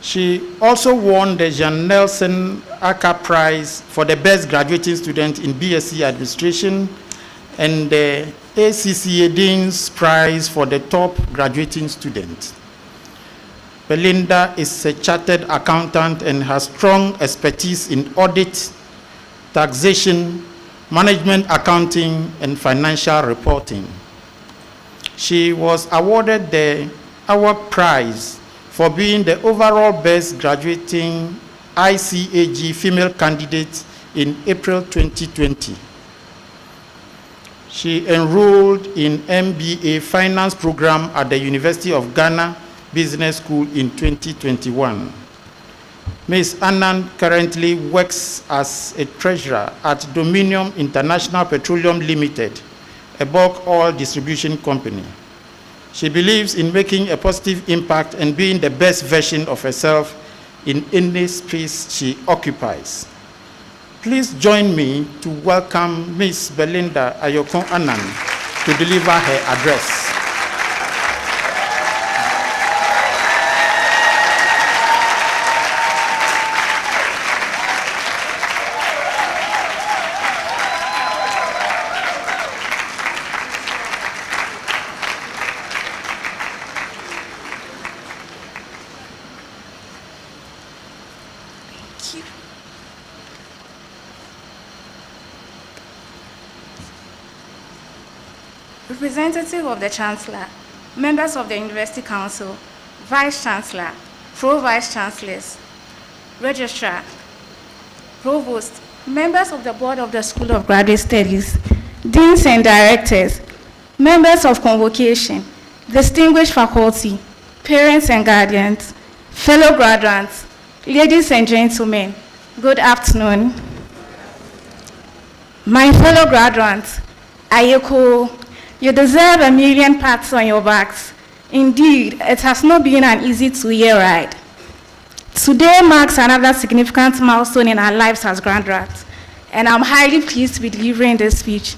She also won the Jean Nelson Aka Prize for the best graduating student in BSc Administration and the ACCA Dean's Prize for the top graduating student. Belinda is a chartered accountant and has strong expertise in audit, taxation, management accounting, and financial reporting. She was awarded the Award Prize for being the overall best graduating ICAG female candidate in April 2020. She enrolled in MBA finance program at the University of Ghana Business School in 2021. Ms. Annan currently works as a treasurer at Dominion International Petroleum Limited, a bulk oil distribution company. She believes in making a positive impact and being the best version of herself in any space she occupies. Please join me to welcome Ms. Belinda Ayokon Annan to deliver her address. Representative of the Chancellor, members of the University Council, Vice Chancellor, Pro-Vice Chancellors, Registrar, Provost, members of the Board of the School of Graduate Studies, Deans and Directors, members of Convocation, distinguished faculty, parents and guardians, fellow graduates, ladies and gentlemen, good afternoon. My fellow graduates, Ayeko, you deserve 1,000,000 pats on your backs. Indeed, it has not been an easy 2-year ride. Today marks another significant milestone in our lives as graduates, and I'm highly pleased to be delivering this speech.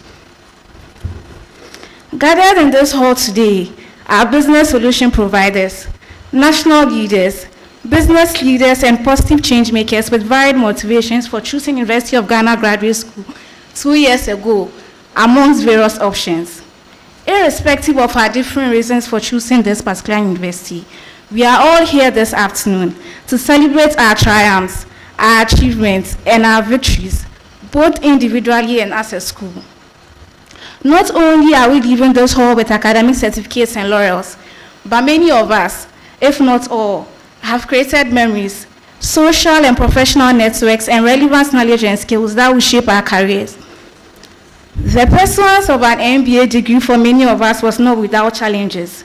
Gathered in this hall today are business solution providers, national leaders, business leaders, and positive change makers with varied motivations for choosing University of Ghana Graduate School 2 years ago, amongst various options. Irrespective of our different reasons for choosing this particular university, we are all here this afternoon to celebrate our triumphs, our achievements, and our victories, both individually and as a school. Not only are we leaving this hall with academic certificates and laurels, but many of us, if not all, have created memories, social and professional networks, and relevant knowledge and skills that will shape our careers. The pursuance of an MBA degree for many of us was not without challenges.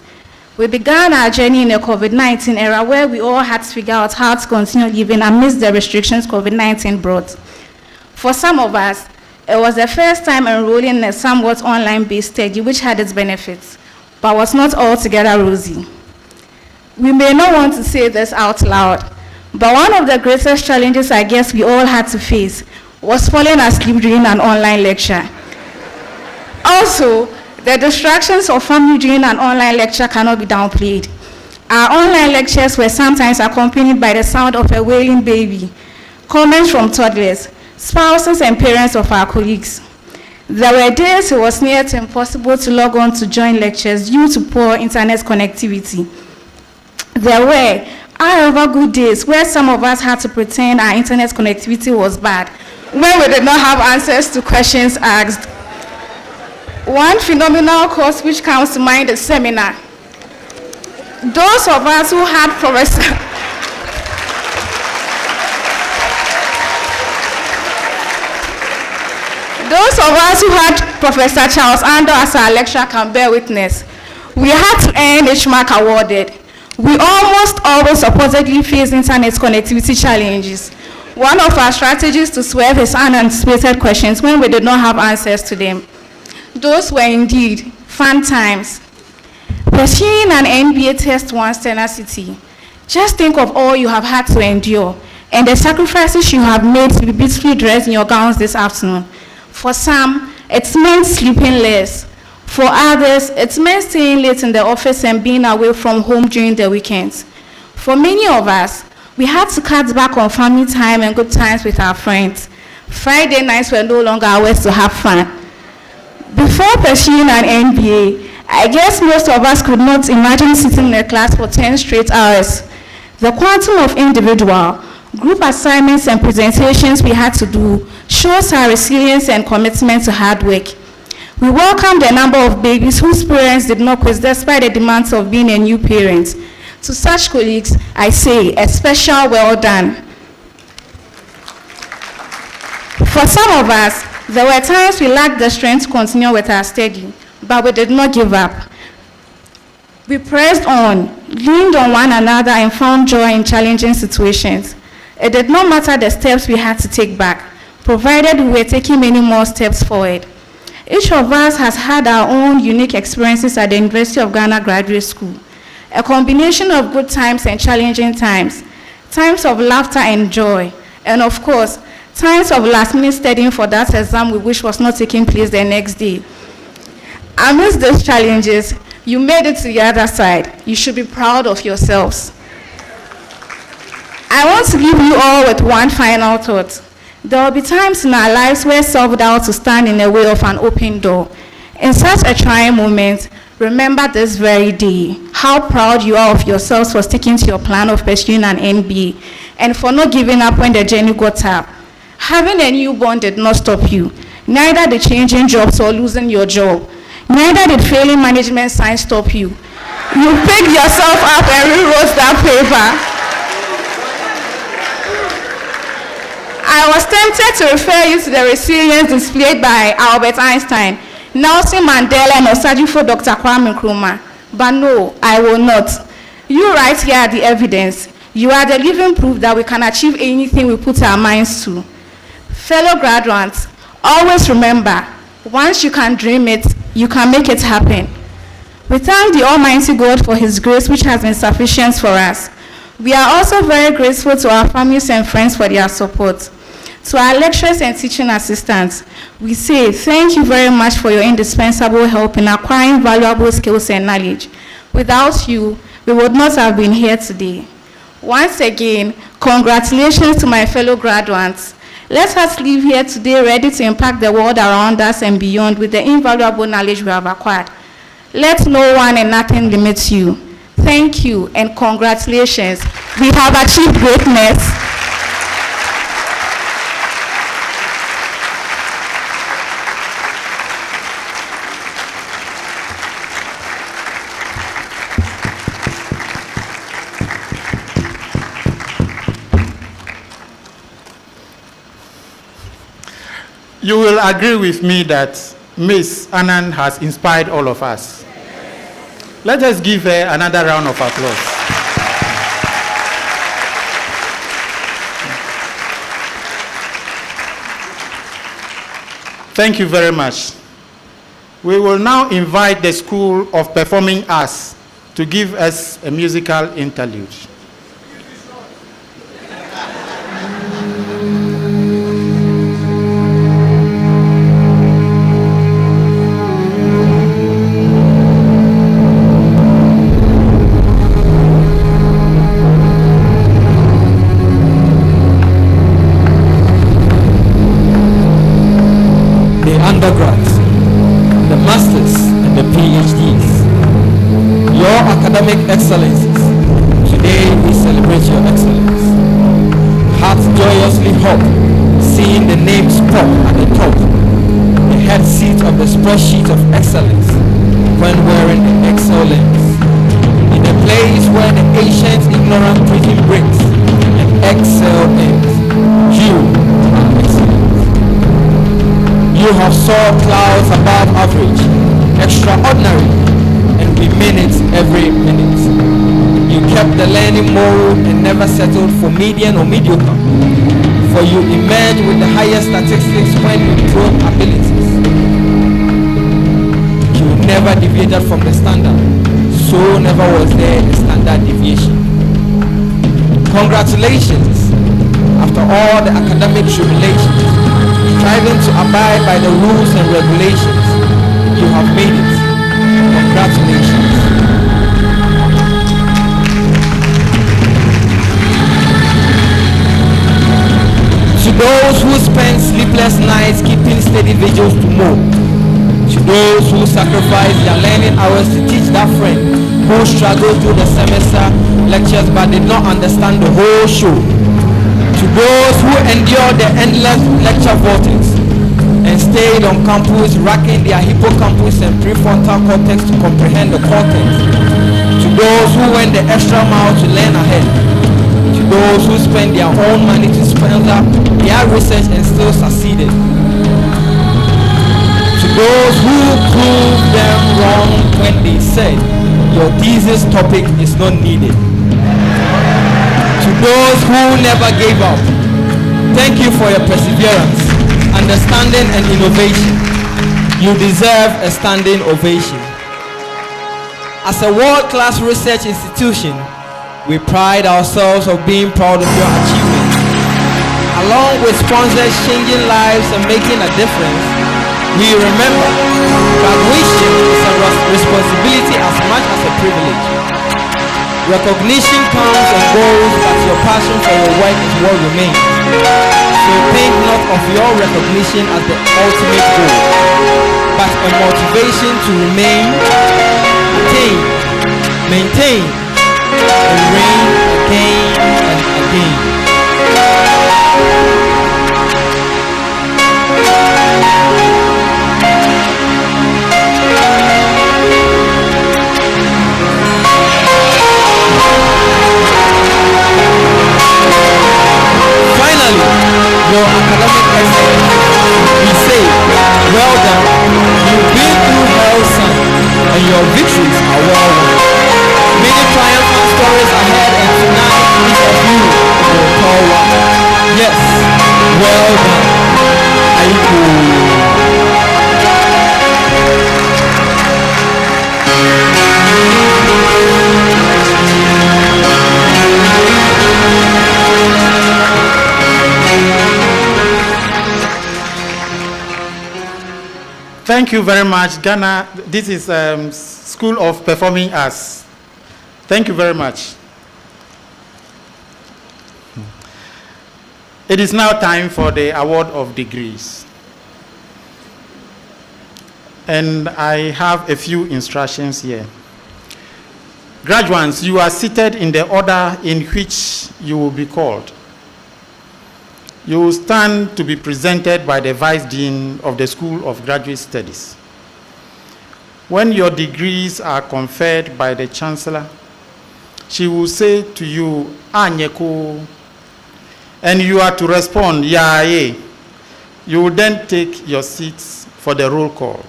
We began our journey in the COVID-19 era where we all had to figure out how to continue living amidst the restrictions COVID-19 brought. For some of us, it was the first time enrolling in a somewhat online-based study which had its benefits, but was not altogether rosy. We may not want to say this out loud, but one of the greatest challenges I guess we all had to face was falling asleep during an online lecture. Also, the distractions of family during an online lecture cannot be downplayed. Our online lectures were sometimes accompanied by the sound of a wailing baby, comments from toddlers, spouses and parents of our colleagues. There were days it was near to impossible to log on to join lectures due to poor internet connectivity. There were, however, good days where some of us had to pretend our internet connectivity was bad, when we did not have answers to questions asked. One phenomenal course which comes to mind is seminar. Those of us who had Professor Charles Ando as our lecturer can bear witness. We had to earn each mark awarded. We almost always supposedly faced internet connectivity challenges. One of our strategies to swerve is unanticipated questions when we did not have answers to them. Those were indeed fun times. Pursuing an MBA test one's tenacity. Just think of all you have had to endure and the sacrifices you have made to be beautifully dressed in your gowns this afternoon. For some, it meant sleeping less. For others, it meant staying late in the office and being away from home during the weekends. For many of us, we had to cut back on family time and good times with our friends. Friday nights were no longer hours to have fun. Before pursuing an MBA, I guess most of us could not imagine sitting in a class for 10 straight hours. The quantum of individual, group assignments and presentations we had to do shows our resilience and commitment to hard work. We welcomed a number of babies whose parents did not quit despite the demands of being a new parent. To such colleagues, I say a special well done. For some of us, there were times we lacked the strength to continue with our study, but we did not give up. We pressed on, leaned on one another, and found joy in challenging situations. It did not matter the steps we had to take back, provided we were taking many more steps forward. Each of us has had our own unique experiences at the University of Ghana Graduate School. A combination of good times and challenging times, times of laughter and joy, and of course, times of last-minute studying for that exam we wish was not taking place the next day. Amidst those challenges, you made it to the other side. You should be proud of yourselves. I want to leave you all with one final thought. There will be times in our lives where self-doubt will stand in the way of an open door. In such a trying moment, remember this very day, how proud you are of yourselves for sticking to your plan of pursuing an MBA and for not giving up when the journey got tough. Having a newborn did not stop you. Neither did changing jobs or losing your job. Neither did failing management science stop you. You picked yourself up and rewrote that paper. I was tempted to refer you to the resilience displayed by Albert Einstein, Nelson Mandela, and Osajifo Dr. Kwame Nkrumah. But no, I will not. You right here are the evidence. You are the living proof that we can achieve anything we put our minds to. Fellow graduates, always remember, once you can dream it, you can make it happen. We thank the Almighty God for His grace, which has been sufficient for us. We are also very grateful to our families and friends for their support. To our lecturers and teaching assistants, we say thank you very much for your indispensable help in acquiring valuable skills and knowledge. Without you, we would not have been here today. Once again, congratulations to my fellow graduates. Let us leave here today ready to impact the world around us and beyond with the invaluable knowledge we have acquired. Let no one and nothing limit you. Thank you and congratulations. We have achieved greatness. You will agree with me that Miss Anand has inspired all of us. Let us give her another round of applause. Thank you very much. We will now invite the School of Performing Arts to give us a musical interlude. Undergrads, the masters and the PhDs, your academic excellencies, today we celebrate your excellence. Hearts joyously hop, seeing the names pop at the top, the head seat of the spreadsheet of excellence, when wearing the excellence. In a place where the ancient ignorant prison breaks and excel ends, you are excellent. You have soared clouds above average, extraordinary, and we mean it every minute. You kept the learning mode and never settled for median or mediocre, for you emerged with the highest statistics when you proved abilities. You never deviated from the standard, so never was there a standard deviation. Congratulations, after all the academic tribulations, striving to abide by the rules and regulations, you have made it. Congratulations. To those who spend sleepless nights keeping steady vigils to mow, to those who sacrifice their learning hours to teach that friend who struggled through the semester lectures but did not understand the whole show, to those who endured the endless lecture vortex and stayed on campus racking their hippocampus and prefrontal cortex to comprehend the content, to those who went the extra mile to learn ahead, to those who spent their own money to sponsor their research and still succeeded, to those who proved them wrong when they said your thesis topic is not needed, to those who never gave up, thank you for your perseverance, understanding and innovation. You deserve a standing ovation. As a world-class research institution, we pride ourselves of being proud of your achievements. Along with sponsors changing lives and making a difference, we remember graduation is a responsibility as much as a privilege. Recognition comes and goes, but your passion for your work is what remains. So think not of your recognition as the ultimate goal, but a motivation to remain, attain, maintain, and reign again and again. Finally, your academic excellence, we say, well done. You've been through hell, son, and your victories are well won. Many triumphant stories ahead, and tonight each of you will call one. Yes, well done. Thank you very much, Ghana. This is School of Performing Arts. Thank you very much. It is now time for the award of degrees. And I have a few instructions here. Graduates, you are seated in the order in which you will be called. You will stand to be presented by the Vice Dean of the School of Graduate Studies. When your degrees are conferred by the Chancellor, she will say to you, Anyeko, and you are to respond, Yaaye. You will then take your seats for the roll call.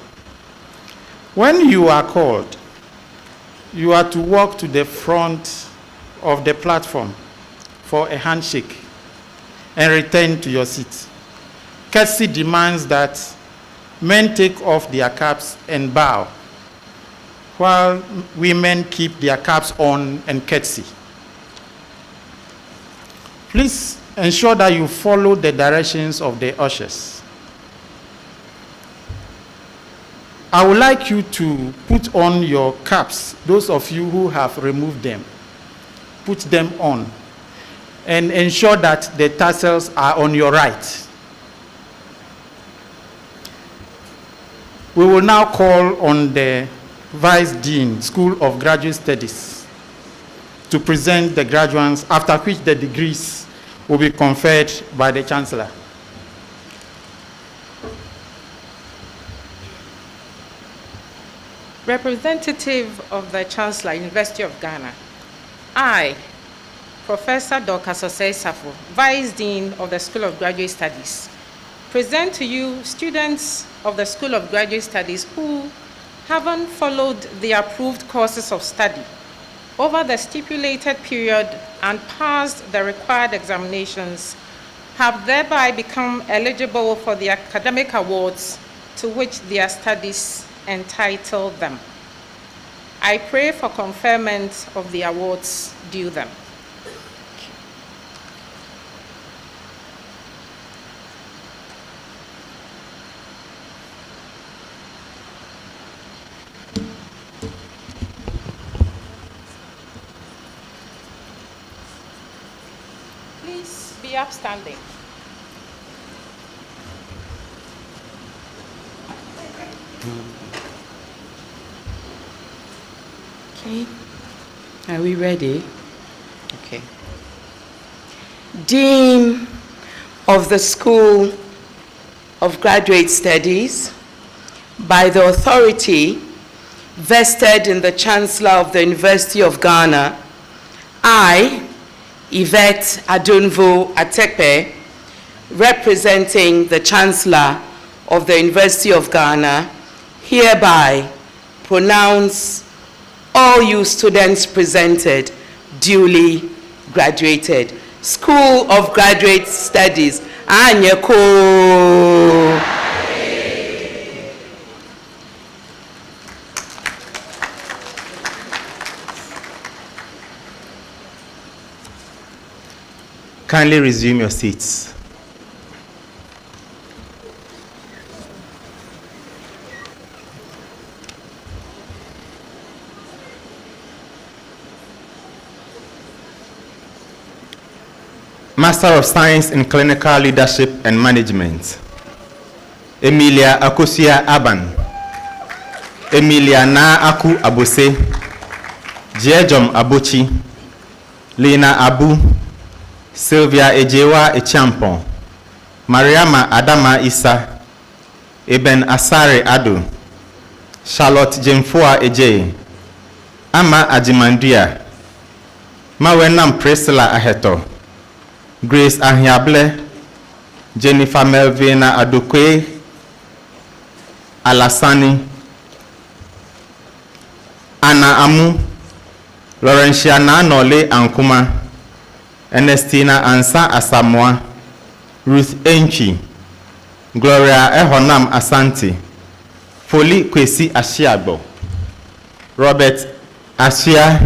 When you are called, you are to walk to the front of the platform for a handshake and return to your seat. Courtesy demands that men take off their caps and bow, while women keep their caps on and courtesy. Please ensure that you follow the directions of the ushers. I would like you to put on your caps, those of you who have removed them. Put them on. And ensure that the tassels are on your right. We will now call on the Vice Dean, School of Graduate Studies, to present the graduates, after which the degrees will be conferred by the Chancellor. Representative of the Chancellor, University of Ghana, I, Professor Dr. Sosei Safo, Vice Dean of the School of Graduate Studies, present to you students of the School of Graduate Studies who haven't followed the approved courses of study over the stipulated period and passed the required examinations, have thereby become eligible for the academic awards to which their studies entitle them. I pray for conferment of the awards due them. Please be upstanding. Okay. Are we ready? Okay. Dean of the School of Graduate Studies, by the authority vested in the Chancellor of the University of Ghana, I, Yvette Adunvo Atepe, representing the Chancellor of the University of Ghana, hereby pronounce all you students presented duly graduated. School of Graduate Studies, Anyeko. Kindly resume your seats. Master of Science in Clinical Leadership and Management, Emilia Akosia Aban, Emilia Na Aku Abose, Jejom Abuchi, Lina Abu, Sylvia Ejewa Echampon, Mariama Adama Isa, Eben Asare Ado, Charlotte Jemfua Eje, Ama Ajimandia, Mawenam Priscilla Aheto, Grace Ahiable, Jennifer Melvina Adokwe, Alasani, Anna Amu, Laurentia Nole Ankuma, Ernestina Ansa Asamoah, Ruth Enchi, Gloria Ehonam Asante, Foli Kwesi Ashiagbo, Robert Asia,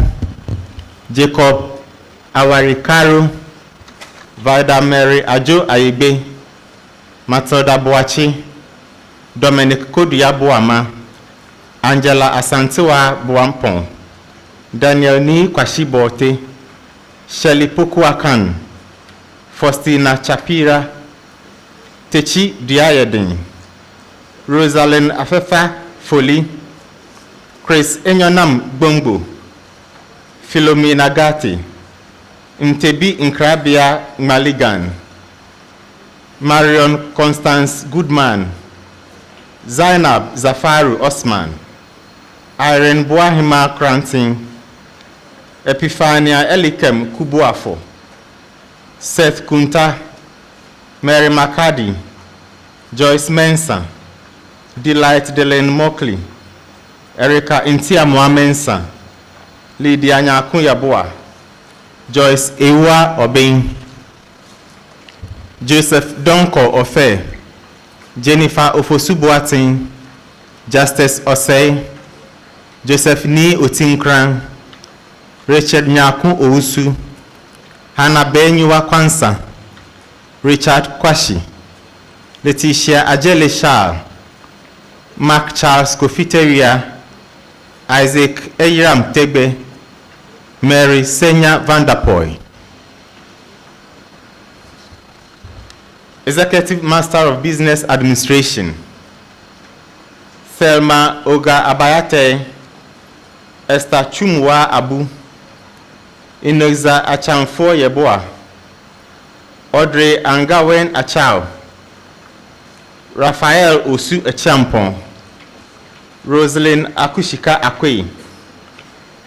Jacob Awarikaru, Vida Mary Ajo Ayebe, Matilda Boachi, Dominic Kodia Boama, Angela Asantewa Boampon, Daniel Ni Kwashibote, Shelley Pokuakan, Faustina Chapira, Techi Diayedin, Rosalind Afefa Foli, Chris Enyonam Bongo, Philomena Gati, Mtebi Nkrabia Maligan, Marion Constance Goodman, Zainab Zafaru Osman, Irene Boahima Cranting, Epiphania Elikem Kubuafo, Seth Kunta, Mary McCarty, Joyce Mensah, Delight Delaine Mockley, Erica Intiamwa Mensah, Lydia Nyakuyaboa, Joyce Ewa Obeng, Joseph Donko Ofe, Jennifer Ofosubuatin, Justice Osei, Joseph Ni Otinkran, Richard Nyaku Ousu, Hannah Benyuwa Kwansa, Richard Kwashi, Letitia Ajele Shah, Mark Charles Kofiteria, Isaac Eyram Tebe, Mary Senya Vanderpoy. Executive Master of Business Administration, Thelma Oga Abayate, Esther Chumwa Abu, Inoza Achamfo Yeboa, Audrey Angawen Achao, Raphael Osu Echampon, Rosalind Akushika Akwe,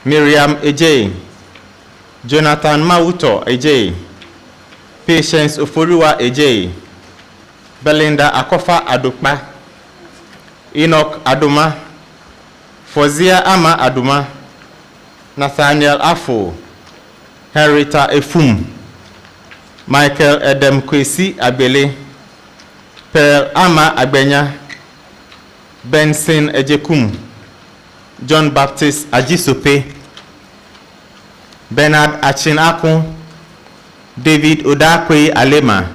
Miriam Eje, Jonathan Mauto Eje, Patience Oforiwa Eje, Belinda Akofa Adokpa, Enoch Adoma, Fozia Ama Adoma, Nathaniel Afo, Henrietta Efum, Michael Edem Kwesi Abele, Pearl Ama Agbenya, Benson Ejekum, John Baptist Ajisope, Bernard Achinakun, David Odakwe Alema,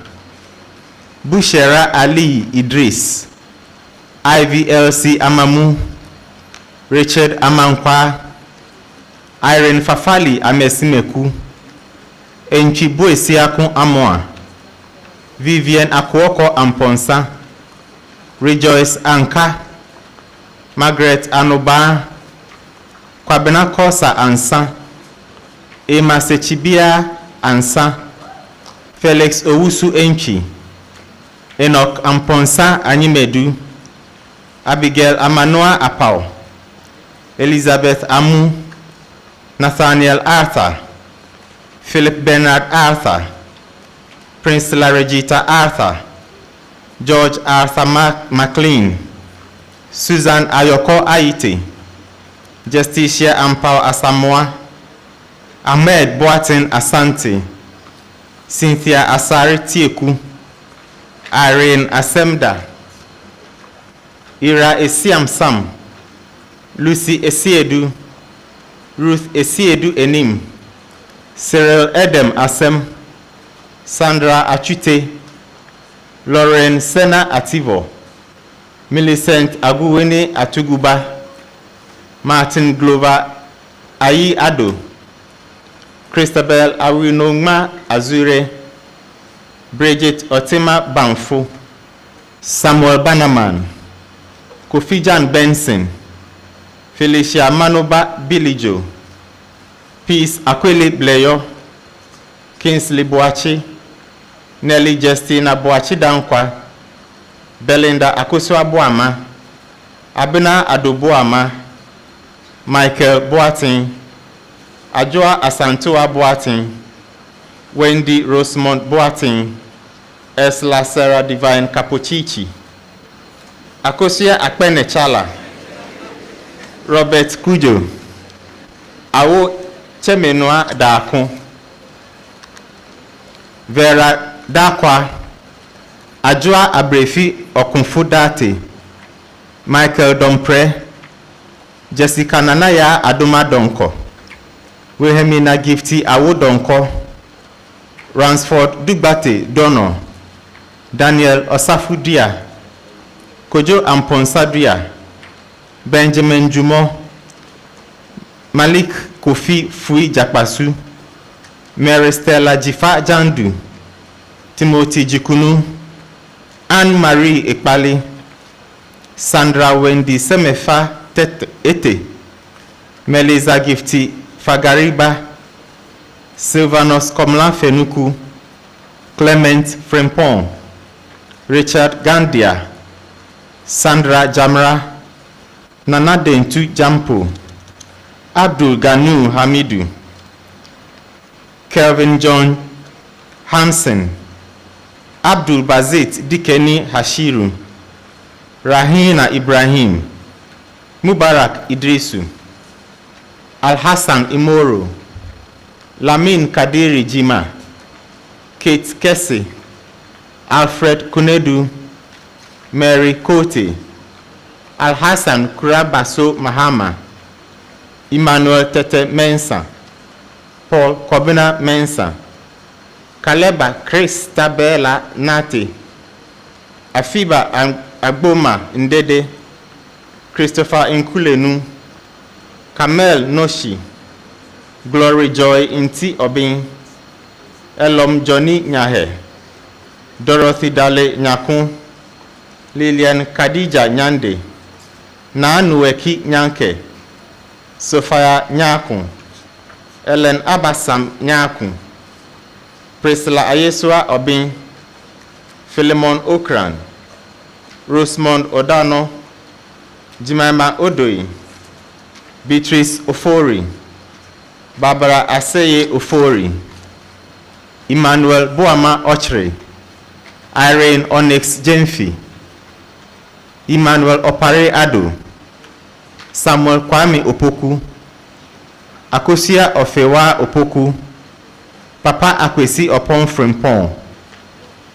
Bushera Ali Idris, IVLC Amamu, Richard Amankwa, Irene Fafali Amesimeku, Enchibo Esiakun Amoa, Vivian Akwoko Amponsa, Rejoice Anka, Margaret Anoba, Kwabena Kosa Ansa, Emma Sechibia Ansa, Felix Owusu Enchi, Enoch Amponsa Animedu, Abigail Amanoa Apau, Elizabeth Amu, Nathaniel Arthur, Philip Bernard Arthur, Prince Laregita Arthur, George Arthur McLean, Susan Ayoko Aite, Justicia Ampao Asamoah, Ahmed Boatin Asante, Cynthia Asari Tieku, Irene Asemda, Ira Esiam Sam, Lucy Esiedu, Ruth Esiedu Enim, Cyril Edem Asem, Sandra Achute, Lauren Sena Ativo, Millicent Aguwene Atuguba, Martin Glover Ayi Ado, Christabel Awinongma Azure, Bridget Otima Banfo, Samuel Bannerman, Kofi Jan Benson, Felicia Manoba Bilijo, Peace Akwele Bleyo, Kingsley Boachi, Nelly Justina Boachi Dankwa, Belinda Akosua Boama, Abena Adoboama, Michael Boatin, Ajoa Asantua Boatin, Wendy Rosemont Boatin, Esla Sarah Divine Capochichi, Akosia Akpene Chala, Robert Kujo, Awo Chemenua Dakon, Vera Dakwa, Ajoa Abrefi Okunfudate, Michael Dompre, Jessica Nanaya Adoma Donko, Wilhelmina Gifty Awo Donko, Ransford Dugbate Dono, Daniel Osafudia, Kojo Amponsadia, Benjamin Jumo, Malik Kofi Fui Jakpasu, Mary Stella Jifa Jandu, Timothy Jikunu, Anne-Marie Ekpali, Sandra Wendy Semefa Ete, Melisa Gifty Fagariba, Sylvanus Komlan Fenuku, Clement Frempon, Richard Gandia, Sandra Jamra, Nana Dentu Jampo, Abdul Ganu Hamidu, Kelvin John Hansen, Abdul Bazit Dikeni Hashiru, Rahina Ibrahim, Mubarak Idrisu, Al-Hassan Imoro, Lamin Kadiri Jima, Kate Kesse, Alfred Kunedu, Mary Kote, Al-Hassan Kurabaso Mahama, Emmanuel Tete Mensa, Paul Kobina Mensa, Kaleba Chris Tabela Nati, Afiba Agboma Ndede, Christopher Nkulenu, Kamel Noshi, Glory Joy Inti Obin, Elom Johnny Nyahe, Dorothy Dale Nyakun, Lilian Khadija Nyande, Nanueki Nyanke, Sophia Nyakun, Ellen Abasam Nyakun, Priscilla Ayesua Obin, Philemon Okran, Rosemond Odano, Jemima Odoi, Beatrice Ofori, Barbara Aseye Ofori, Emmanuel Boama Ochre, Irene Onyx Jenfi, Emmanuel Opare Ado, Samuel Kwame Opoku, Akosia Ofewa Opoku, Papa Akwesi Opon Frimpon,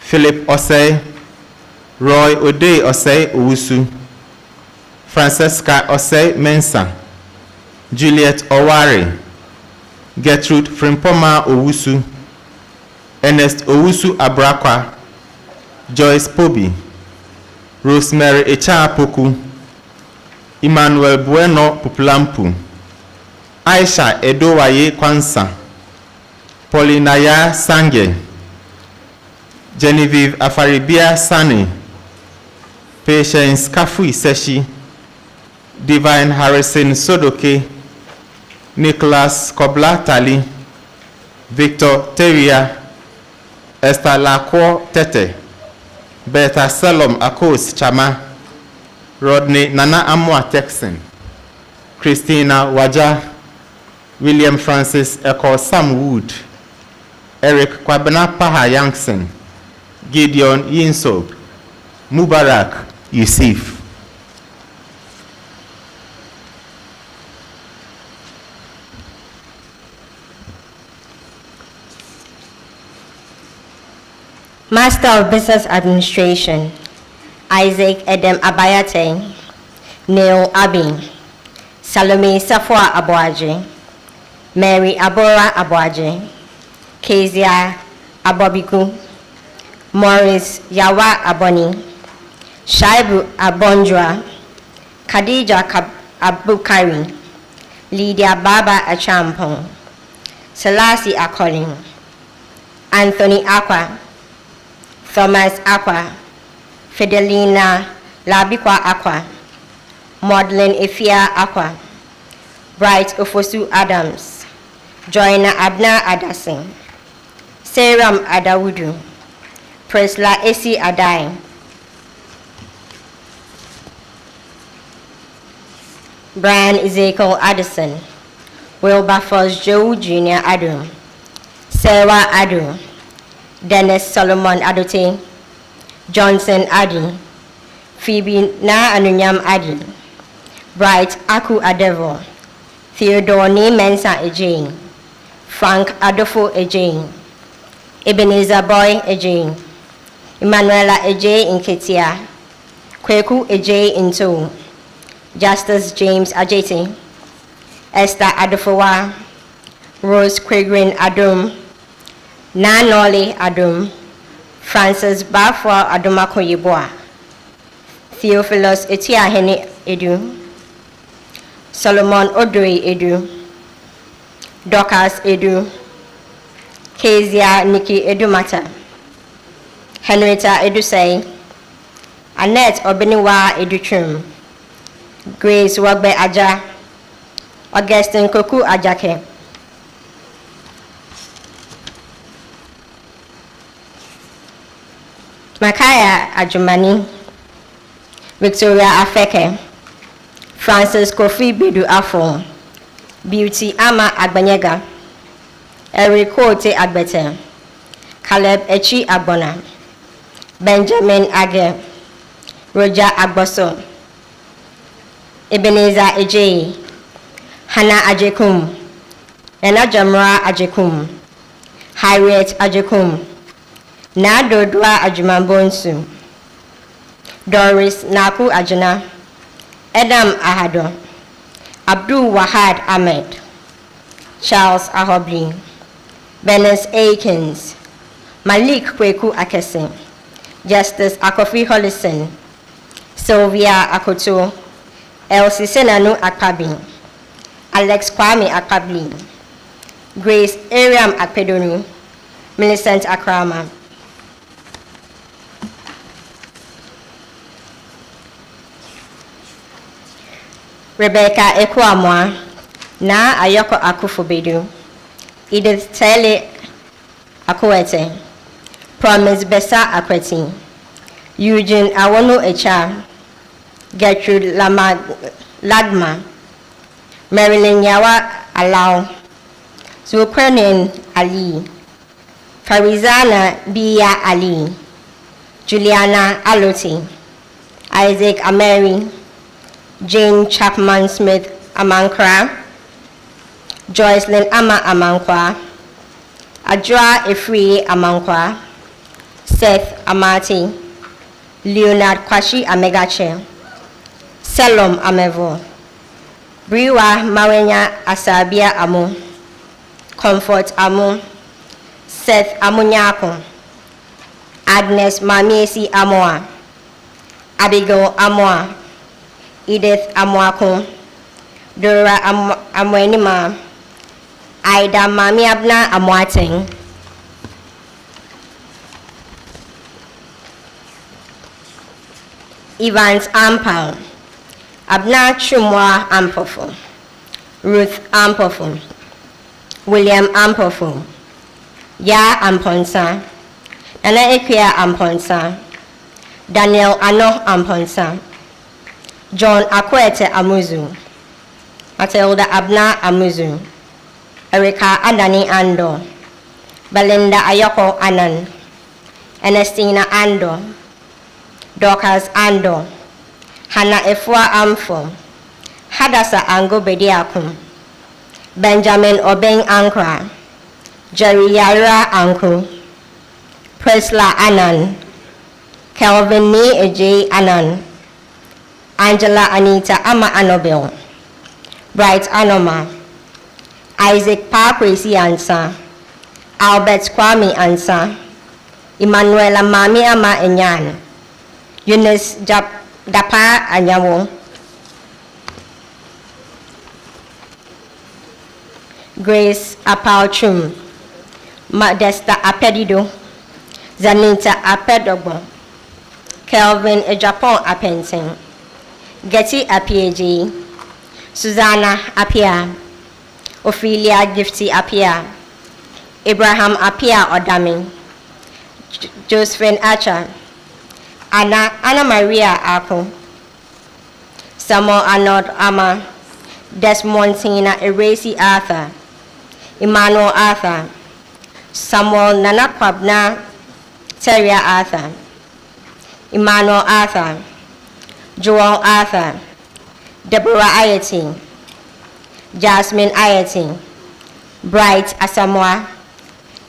Philip Osei, Roy Ode Osei Owusu, Francesca Osei Mensa, Juliet Oware, Gertrude Frimpoma Owusu, Ernest Owusu Abrakwa, Joyce Pobi, Rosemary Echapoku, Emmanuel Bueno Pupulampu, Aisha Edowaye Kwansa, Paulinaya Sange, Genevieve Afaribia Sani, Patience Kafui Seshi, Divine Harrison Sodoke, Nicholas Kobla Tali, Victor Teria, Esther Lacroix Tete, Beta Salom Akos Chama, Rodney Nana Amwa Texan, Christina Waja, William Francis Eko Sam Wood, Eric Kwabena Paha Yankson, Gideon Yinsob, Mubarak Yusuf. Master of Business Administration, Isaac Edem Abayate, Neil Abin, Salome Safwa Aboaje, Mary Abora Aboaje, Kezia Abobiku, Morris Yawa Aboni, Shaibu Abondra, Khadija Abukari, Lydia Baba Achampong, Selassie Akolin, Anthony Aqua, Thomas Aqua, Fidelina Labikwa Aqua, Maudlin Ifia Aqua, Bright Ofosu Adams, Joyna Abna Adasin, Seram Adawudu, Presla Esi Adai, Brian Ezekiel Addison, Wilberforce Joe Jr. Adu, Sarah Adu, Dennis Solomon Adote, Johnson Adi, Phoebe Na Anunyam Adi, Bright Aku Adevo, Theodore Ni Mensa Ejane, Frank Adolfo Ejane, Ebenezer Boy Ejane, Emanuela Eje Inketia, Kweku Eje Into, Justice James Ajeti, Esther Adofowa, Rose Quegrin Adum, Nanoli Adum, Francis Bafwa Adumako Yeboa, Theophilus Etiahene Edu, Solomon Odoi Edu, Dorcas Edu, Kezia Nikki Edumata, Henrietta Edusei, Annette Obeniwa Edutrum, Grace Wagbe Aja, Augustine Koku Ajake, Makaya Ajumani, Victoria Afeke, Francis Kofi Bidu Afon, Beauty Ama Agbanyega, Eric Kote Agbete, Caleb Echi Agbona, Benjamin Age, Roger Agboso, Ebenezer Eje, Hannah Ajekum, Nana Jamra Ajekum, Harriet Ajekum, Nado Dwa Ajumambonsu, Doris Naku Ajana, Adam Ahado, Abdul Wahad Ahmed, Charles Ahobli, Benes Akins, Malik Kweku Akese, Justice Akofi Hollison, Sylvia Akoto, Elsie Senanu Akpabi, Alex Kwame Akpabli, Grace Ariam Akpedonu, Millicent Akrama. Rebecca Ekwamwa, Na Ayoko Akufobedu, Edith Tele Akwete, Promise Besa Akweti, Eugene Awono Echa, Gertrude Lagma, Marilyn Yawa Alau, Zulkarnin Ali, Farizana Biya Ali, Juliana Aloti, Isaac Ameri, Jane Chapman Smith Amankra, Joycelyn Ama Amankwa, Adra Efri Amankwa, Seth Amati, Leonard Kwashi Amegache, Selom Amevo, Briwa Mawenya Asabia Amu, Comfort Amu, Seth Amunyako, Agnes Mamiesi Amoa, Abigail Amoa, Edith Amwako, Dora Amwenima, Aida Mami Abna Amwateng, Evans Ampal, Abna Chumwa Ampofo, Ruth Ampofo, William Ampofo, Ya Amponsa, Nana Ekia Amponsa, Daniel Ano Amponsa, John Akwete Amuzu, Matilda Abna Amuzu, Erika Adani Ando, Belinda Ayoko Anan, Ernestina Ando, Dorcas Ando, Hannah Efua Amfo, Hadasa Ango Bediakum, Benjamin Obeng Ankra, Jerry Yara Anku, Presla Anan, Kelvin Ni Eje Anan, Angela Anita Ama Anobel, Bright Anoma, Isaac Pakwesi Ansa, Albert Kwame Ansa, Emmanuela Mami Ama Enyan, Eunice Dapa Anyawo, Grace Apauchum, Modesta Apedido, Zanita Apedogbo, Kelvin Ejapon Apenting, Getty Apieji, Susanna Apia, Ophelia Gifty Apia, Abraham Apia Odami, Josephine Acha, Anna Maria Ako, Samuel Arnold Ama, Desmond Tina Erasi Arthur, Emmanuel Arthur, Samuel Nana Kwabna Teria Arthur, Emmanuel Arthur, Joel Arthur, Deborah Ayeti, Jasmine Ayeti, Bright Asamoah,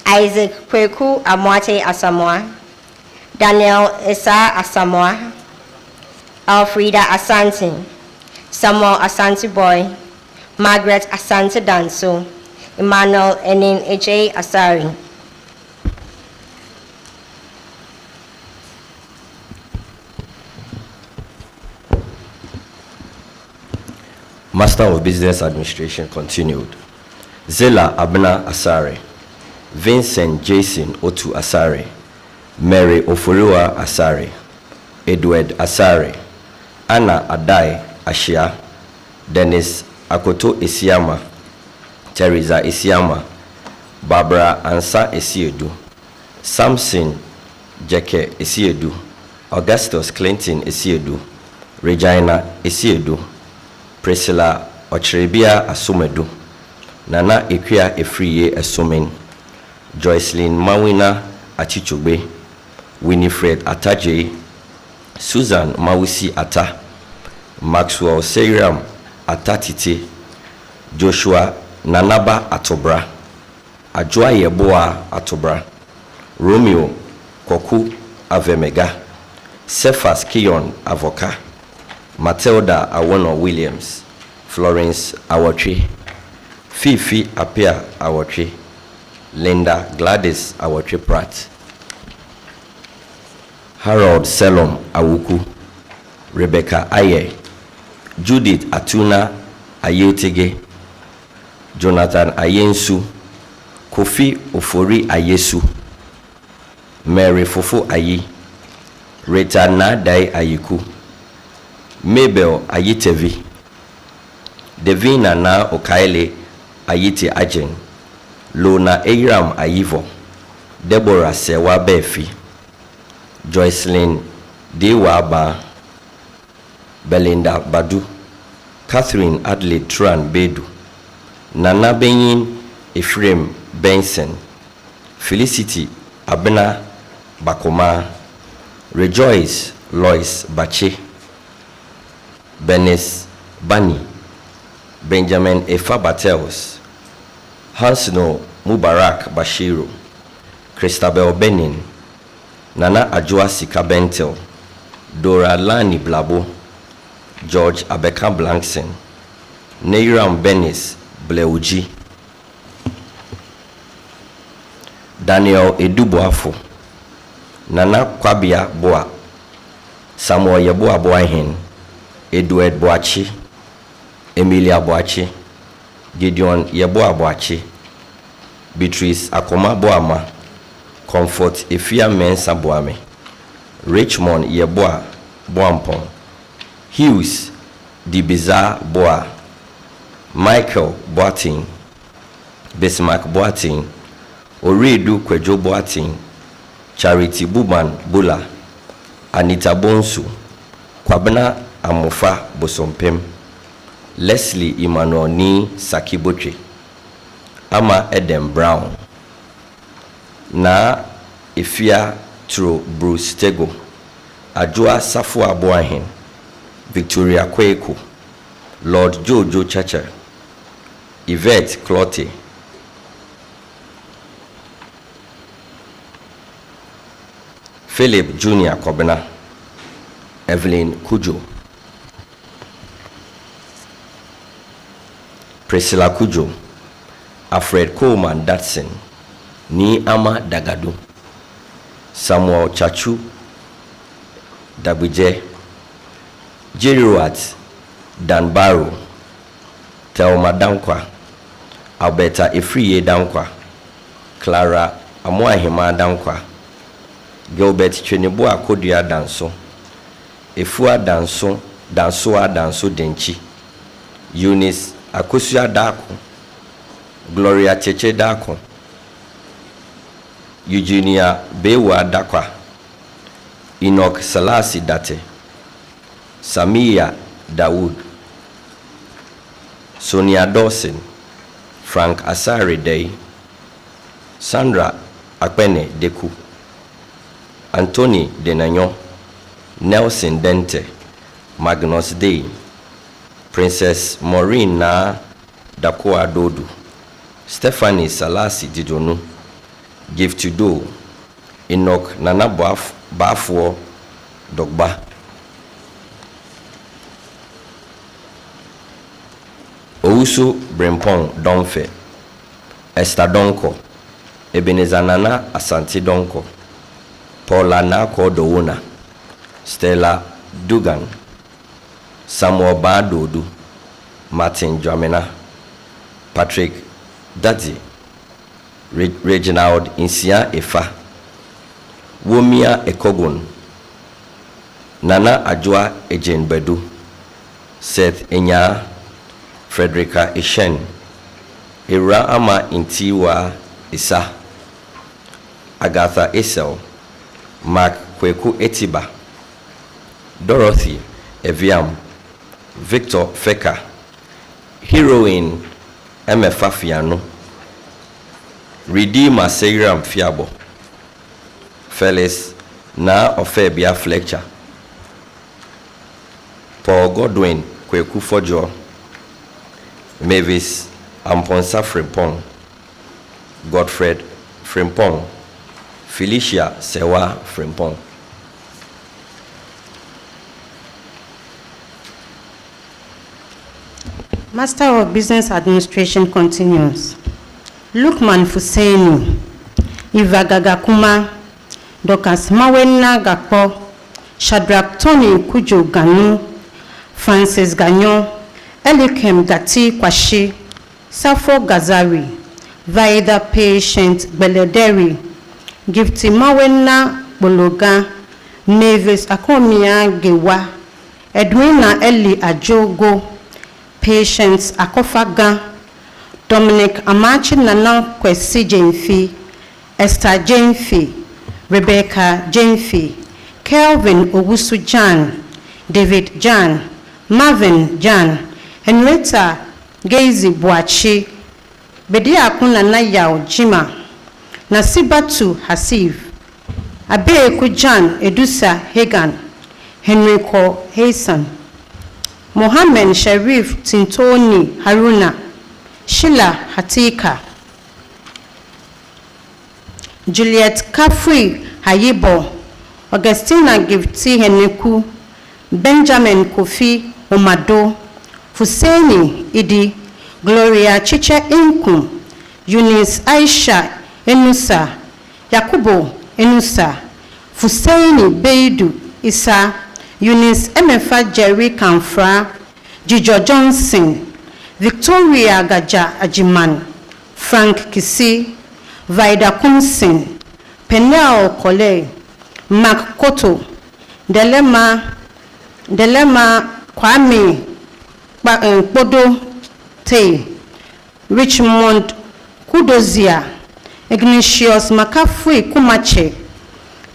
Isaac Kweku Amwate Asamoah, Daniel Issa Asamoah, Alfreda Asante, Samuel Asante Boy, Margaret Asante Danso, Emmanuel Enin H.A. Asari. Master of Business Administration continued. Zela Abna Asare, Vincent Jason Otu Asare, Mary Ofurua Asare, Edward Asare, Anna Adai Ashia, Dennis Akoto Isiama, Teresa Isiama, Barbara Ansa Esiedu, Samson Jeke Esiedu, Augustus Clinton Esiedu, Regina Esiedu, Priscilla Ochrebia Asumedu, Nana Ekwia Efriye Esumen, Joycelyn Mawina Achichugbe, Winifred Ataje, Susan Mawisi Ata, Maxwell Seiram Atatite, Joshua Nanaba Atobra, Ajua Yeboa Atobra, Romeo Koku Avemega, Cephas Kion Avoka, Matilda Awono Williams, Florence Awotri, Fifi Apia Awotri, Linda Gladys Awotri Pratt, Harold Selom Awuku, Rebecca Aye, Judith Atuna Ayotege, Jonathan Ayensu, Kofi Ofori Ayesu, Mary Fofo Ayi, Rita Nadai Ayiku, Mabel Ayitevi, Devina Na Okaile Ayite Ajen, Lona Eiram Ayivo, Deborah Sewa Befi, Joycelyn Dewa Ba, Belinda Badu, Catherine Adelaide Tran Bedu, Nana Benyin Ephraim Benson, Felicity Abena Bakoma, Rejoice Lois Bache, Benis Bani, Benjamin Efa Battels, Hansno Mubarak Bashiru, Christabel Benin, Nana Ajua Sika Bentel, Dora Lani Blabo, George Abeka Blankson, Neiram Benis Bleuji, Daniel Eduboafo, Nana Kwabia Boa, Samuel Yeboa Boahin, Edward Boachi, Emilia Boachi, Gideon Yeboa Boachi, Beatrice Akoma Boama, Comfort Efia Mensa Boame, Richmond Yeboa Boampon, Hughes Dibiza Boa, Michael Boating, Bismarck Boating, Oredu Kwejo Boating, Charity Buban Bula, Anita Bonsu, Kwabena Amofa Bosompem, Leslie Emmanuel Ni Sakiboche, Ama Eden Brown, Na Efia Tro Bruce Tego, Ajua Safua Boahin, Victoria Kweku, Lord Jojo Chacha, Yvette Clotte, Philip Junior Kobena, Evelyn Kujo, Priscilla Kujo, Alfred Coleman Datson, Ni Ama Dagado, Samuel Chachu Dabuje, Jerry Watt Dan Barrow, Thelma Dankwa, Alberta Efriye Dankwa, Clara Amoahima Dankwa, Gilbert Cheneboa Kodia Danso, Efua Danso, Dansoa Danso Denchi, Eunice Akosua Dako, Gloria Cheche Dako, Eugenia Bewa Dakwa, Enoch Salasi Date, Samia Dawood, Sonia Dawson, Frank Asari Day, Sandra Akpene Deku, Anthony Denanyo, Nelson Dente, Magnus Day, Princess Maureen Na Dakoa Dodu, Stephanie Salasi Didonu, Give to Do, Enoch Nana Bafo Dogba, Ousu Brempong Donfe, Esther Donko, Ebenezer Nana Asante Donko, Paula Nako Dowona, Stella Dugan, Samuel Badodu, Martin Jamena, Patrick Daddy, Reginald Insia Efa, Womia Ekogun, Nana Ajwa Ejen Bedu, Seth Enya, Frederica Ishen, Ira Ama Intiwa Isa, Agatha Esel, Mark Kweku Etiba, Dorothy Eviam, Victor Feka, Heroine Emefafiano, Redeemer Seiram Fiabo, Felix Na Ofebia Fletcher, Paul Godwin Kweku Fojo, Mavis Amponsa Frimpong, Godfred Frimpong, Felicia Sewa Frimpong. Master of Business Administration continues. Lukman Fuseni, Ivagagakuma, Dokas Mawena Gakpo, Shadrach Tony Kujo Ganu, Francis Gagnon, Elikem Gati Kwashi, Safo Gazari, Vaida Patient Belederi, Gifty Mawena Bologa, Mavis Akomia Gewa, Edwina Eli Ajogo, Patience Akofaga, Dominic Amachi Nana Kwesi Jenfi, Esther Jenfi, Rebecca Jenfi, Kelvin Owusu Jan, David Jan, Marvin Jan, Henrietta Gezi Buachi, Bedia Kunana Yao Jima, Nasibatu Hasif, Abeku Jan Edusa Hagan, Henrico Hasan, Mohammed Sharif Tintoni Haruna, Sheila Hatika, Juliet Kafri Hayibo, Augustina Gifti Heneku, Benjamin Kofi Omado, Fuseni Idi, Gloria Chicha Inkum, Eunice Aisha Enusa, Yakubo Enusa, Fuseni Beidu Isa, Eunice Emefa Jerry Kamfra, Jijo Johnson, Victoria Gaja Ajiman, Frank Kisi, Vida Kumsin, Penel Kole, Mark Koto, Delema Kwame Bodo Te, Richmond Kudozia, Ignatius Makafui Kumache,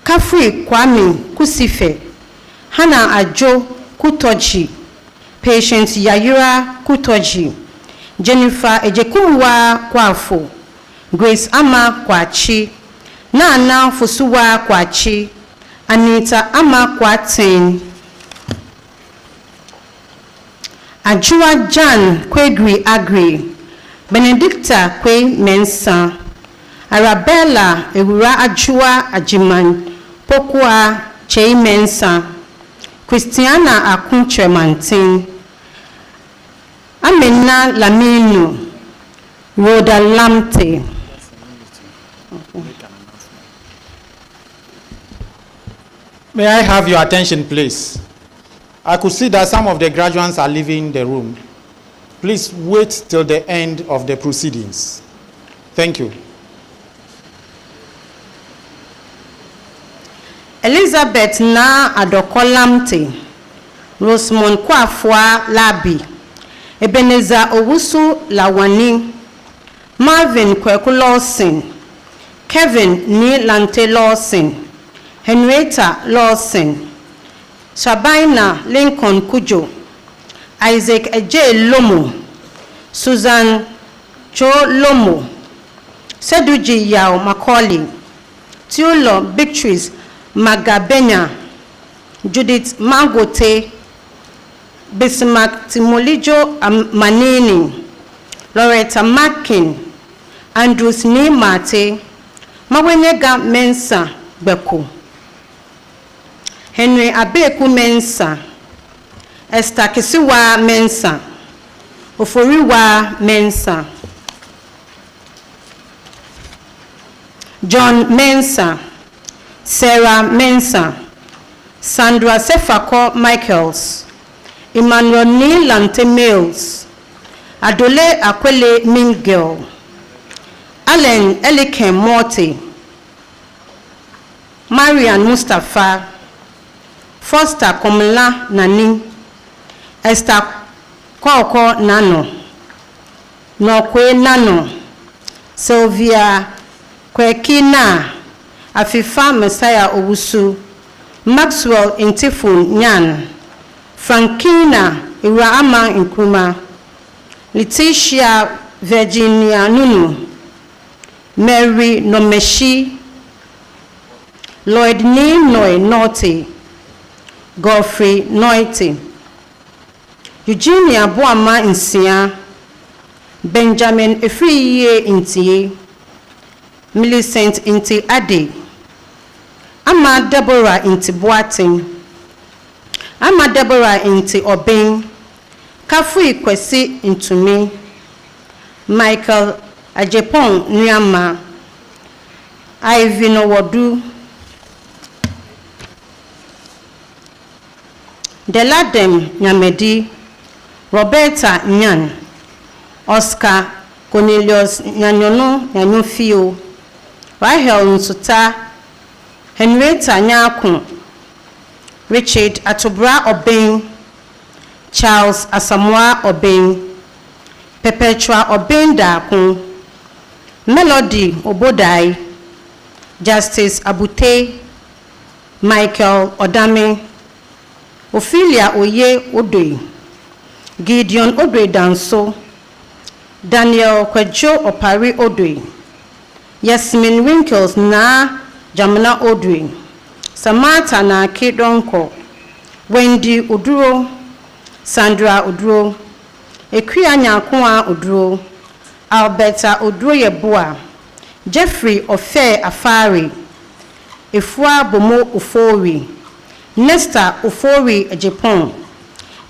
Kafui Kwame Kusife, Hannah Ajo Kutoji, Patience Yayura Kutoji, Jennifer Ejekuwa Kwafo, Grace Ama Kwachi, Nana Fusuwa Kwachi, Anita Ama Kwatin, Ajua Jan Kwegri Agri, Benedicta Kwe Mensa, Arabella Ewura Ajua Ajiman, Pokua Chei Mensa, Christiana Akunche Mantin, Amena Laminu, Rhoda Lamte, May I have your attention, please? I could see that some of the graduates are leaving the room. Please wait till the end of the proceedings. Thank you. Elizabeth na Adokolamte, Rosemond Kwafwa Labi, Ebenezer Owusu Lawani, Marvin Kweku Lawson, Kevin Ni Lante Lawson, Henrietta Lawson, Shabina Lincoln Kujo, Isaac Eje Lomo, Susan Jo Lomo, Seduji Yao Macaulay, Tiolo Beatrice Magabenya, Judith Mangote, Bismarck Timolijo Manini, Loretta Mackin, Andrews Ni Mate, Mawenega Mensa Beku, Henry Abeku Mensa, Esther Kisiwa Mensa, Oforiwa Mensa, John Mensa, Sarah Mensa, Sandra Sefako Michaels, Emmanuel Ni Lante Mills, Adole Akwele Mingel, Allen Elikem Morty, Marian Mustafa, Foster Komla Nani, Esther Koko Nano, Nokwe Nano, Sylvia Kwekina, Afifa Messiah Owusu, Maxwell Intifun Nyan, Frankina Iraama Nkrumah, Letitia Virginia Nunu, Mary Nomeshi, Lloyd Ni Noi Norte, Godfrey Noite, Eugenia Boama Nsia, Benjamin Efriye Intie, Millicent Inti Ade, Ama Deborah Inti Boating, Ama Deborah Inti Obeng, Kafui Kwesi Intumi, Michael Ajepon Nyama, Ivy Nowodu, Deladem Nyamedi, Roberta Nyan, Oscar Cornelius Nyanyono Nyanyofio, Rahel Nsuta, Henrietta Nyakun, Richard Atobra Obeng, Charles Asamoah Obeng, Perpetua Obeng Dakun, Melody Obodai, Justice Abute, Michael Odame, Ophelia Oye Odoi, Gideon Odoi Danso, Daniel Kwejo Opari Odoi, Yasmin Winkles na Jamina Odoi, Samantha na Kedonko, Wendy Oduro, Sandra Oduro, Ekwia Nyakwa Oduro, Alberta Oduro Yeboa, Jeffrey Ofe Afari, Efua Bomo Ofori, Nesta Ofori Ejepon,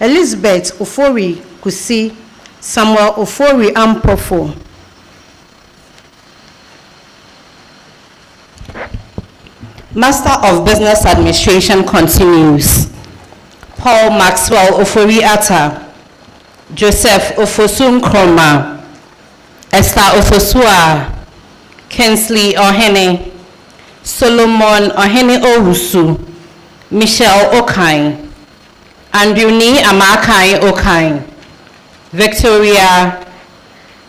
Elizabeth Ofori Kusi, Samuel Ofori Ampofo. Master of Business Administration continues. Paul Maxwell Ofori Atta, Joseph Ofosun Kroma, Esther Ofosua, Kensley Ohene, Solomon Ohene Owusu, Michelle Okain, Andrewni Amakai Okain, Victory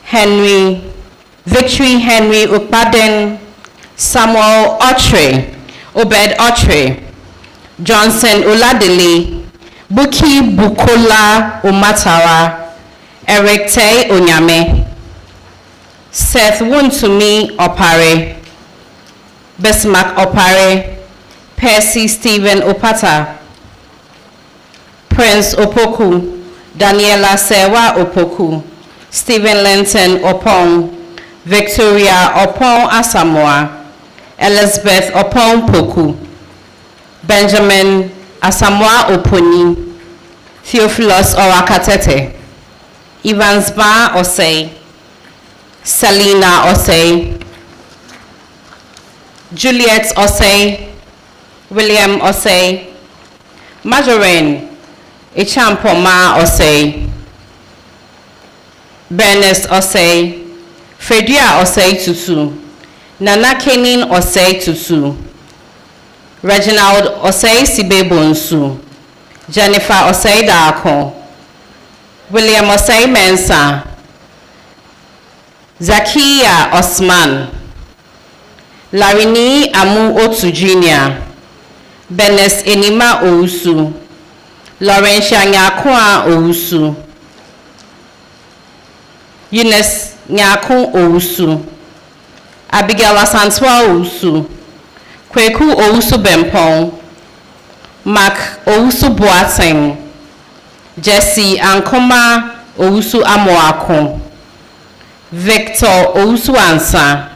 Henry Ukpaden, Samuel Otre, Obed Otre, Johnson Oladele, Buki Bukola Umatawa, Eric Tay Onyame, Seth Wuntumi Opare, Bismarck Opare, Percy Stephen Opata, Prince Opoku, Daniela Sewa Opoku, Stephen Linton Opong, Victoria Opong Asamoah, Elizabeth Opong Poku, Benjamin Asamoah Oponi, Theophilus Orakatete, Evans Ba Osei, Selina Osei, Juliet Osei, William Osei, Marjorie Echampoma Osei, Bernice Osei, Fredia Osei Tutu, Nana Kenin Osei Tutu, Reginald Osei Sibebonsu, Jennifer Osei Darko, William Osei Mensa, Zakia Osman, Larini Amu Otu Jr., Benes Enima Ousu, Laurentia Nyakwa Ousu, Eunice Nyaku Ousu, Abigail Asantwa Ousu, Kweku Ousu Bempong, Mark Ousu Boateng, Jesse Ankoma Ousu Amoako, Victor Ousu Ansa,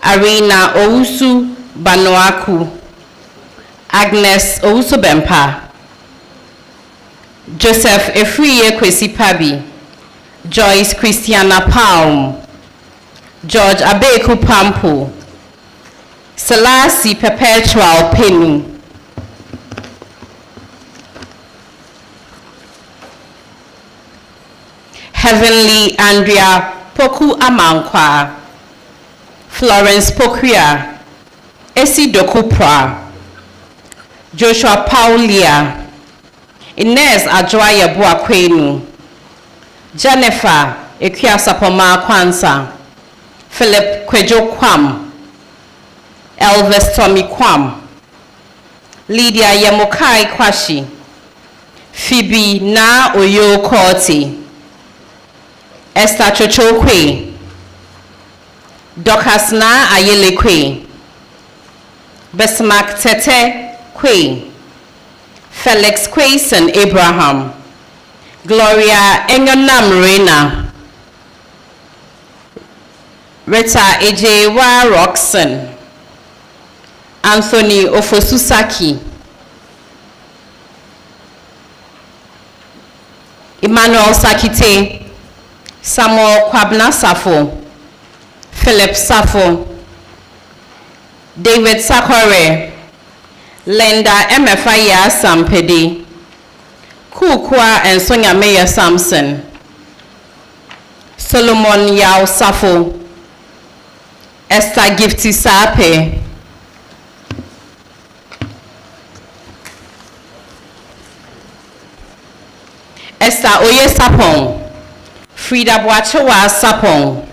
Arena Ousu Banoaku, Agnes Ousu Bempa, Joseph Efriye Kwesi Pabi, Joyce Christiana Palm, George Abeku Pampo, Selassie Perpetual Penny, Heavenly Andrea Poku Amankwa, Florence Pokuya, Esi Dokupra, Joshua Paulia, Inez Adjoya Buakwenu, Jennifer Ekiasapoma Kwansa, Philip Kwejo Kwam, Elvis Tommy Kwam, Lydia Yamokai Kwashi, Phoebe Na Oyo Korti, Esther Chochokwe, Dorcas Na Ayele Kwe, Besmak Tete Kwe, Felix Quayson Abraham, Gloria Engonam Reina, Rita Ejewa Roxon, Anthony Ofosusaki, Emmanuel Sakite, Samuel Kwabna Safo, Philip Safo, David Sakore, Linda Mfaya Sampedi, Kukwa and Sonia Meyer Samson, Solomon Yao Safo, Esther Gifty Sape, Esther Oye Sapong, Frida Boachewa Sapong,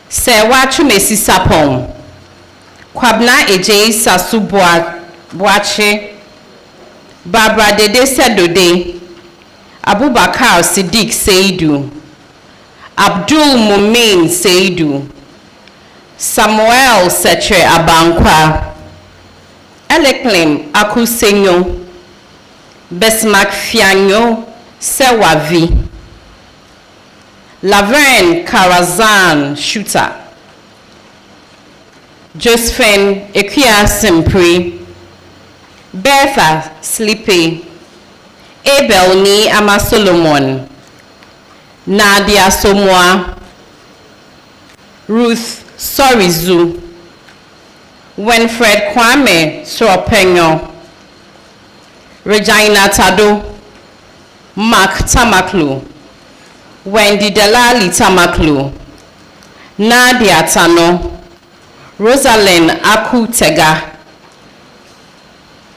Sewa Chumesi Sapong, Kwabna Eje Sasu Boache, Barbara Dede Sedode, Abubakar Siddiq Seidu, Abdul Mumin Seidu, Samuel Setre Abankwa, Eleklim Akusenyo, Besmak Fianyo Sewavi, Laverne Karazan Shooter, Josephine Ekia Simpri, Bertha Sleepy, Abel Ni Ama Solomon, Nadia Somoa, Ruth Sorizu, Winfred Kwame Sropenyo, Regina Tado, Mark Tamaklu, Wendy Delali Tamaklu, Nadia Tano, Rosalind Aku Tega,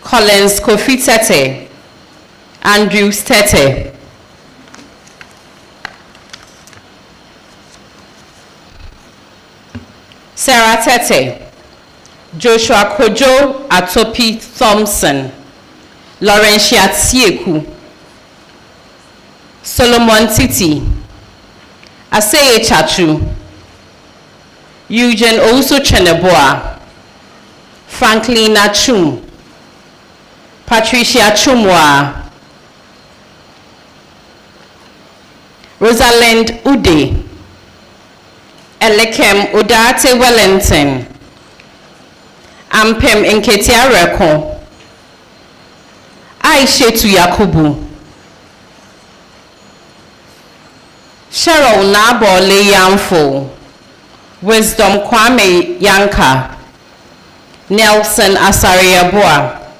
Collins Kofi Tete, Andrew Tete, Sarah Tete, Joshua Kojo Atopi Thompson, Laurentia Tsieku, Solomon Titi, Aseye Chachu, Eugene Ousu Cheneboa, Franklin Achum, Patricia Chumwa, Rosalind Ude, Elekem Udate Wellington, Ampem Nketia Reko, Aishetu Yakubu, Cheryl Nabole Yamfo, Wisdom Kwame Yanka, Nelson Asariabua,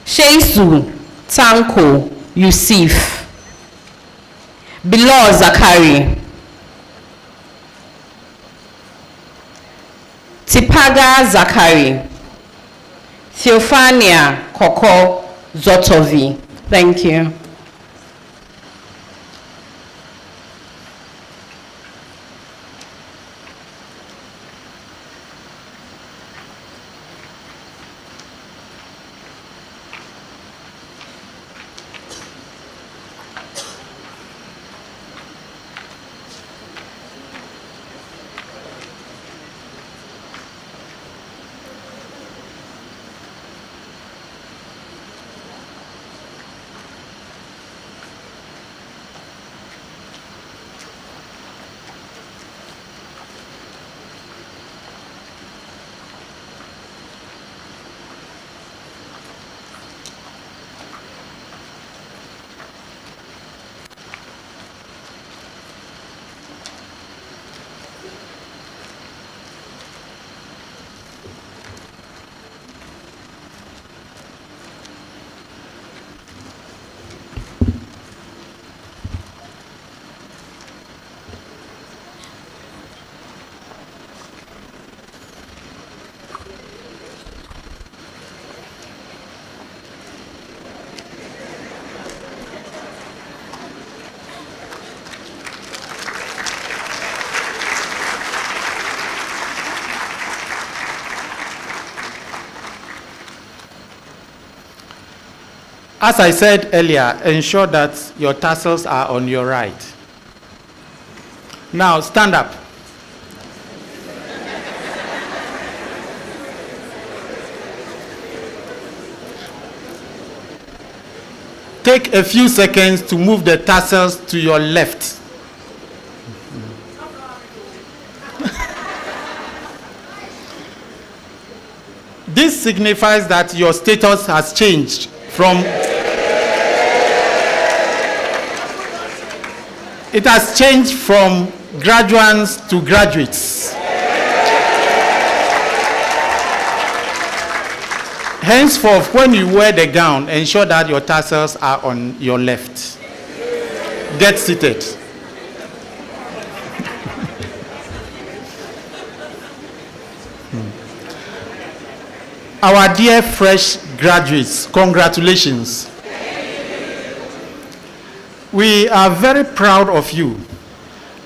Sheisu Tanko Yusuf, Bilal Zakari, Tipaga Zakari, Theophania Koko Zotovi. Thank you. As I said earlier, ensure that your tassels are on your right. Now, stand up. Take a few seconds to move the tassels to your left. This signifies that your status has changed from it has changed from graduates to graduates. Henceforth, when you wear the gown, ensure that your tassels are on your left. Get seated. Our dear fresh graduates, congratulations. We are very proud of you.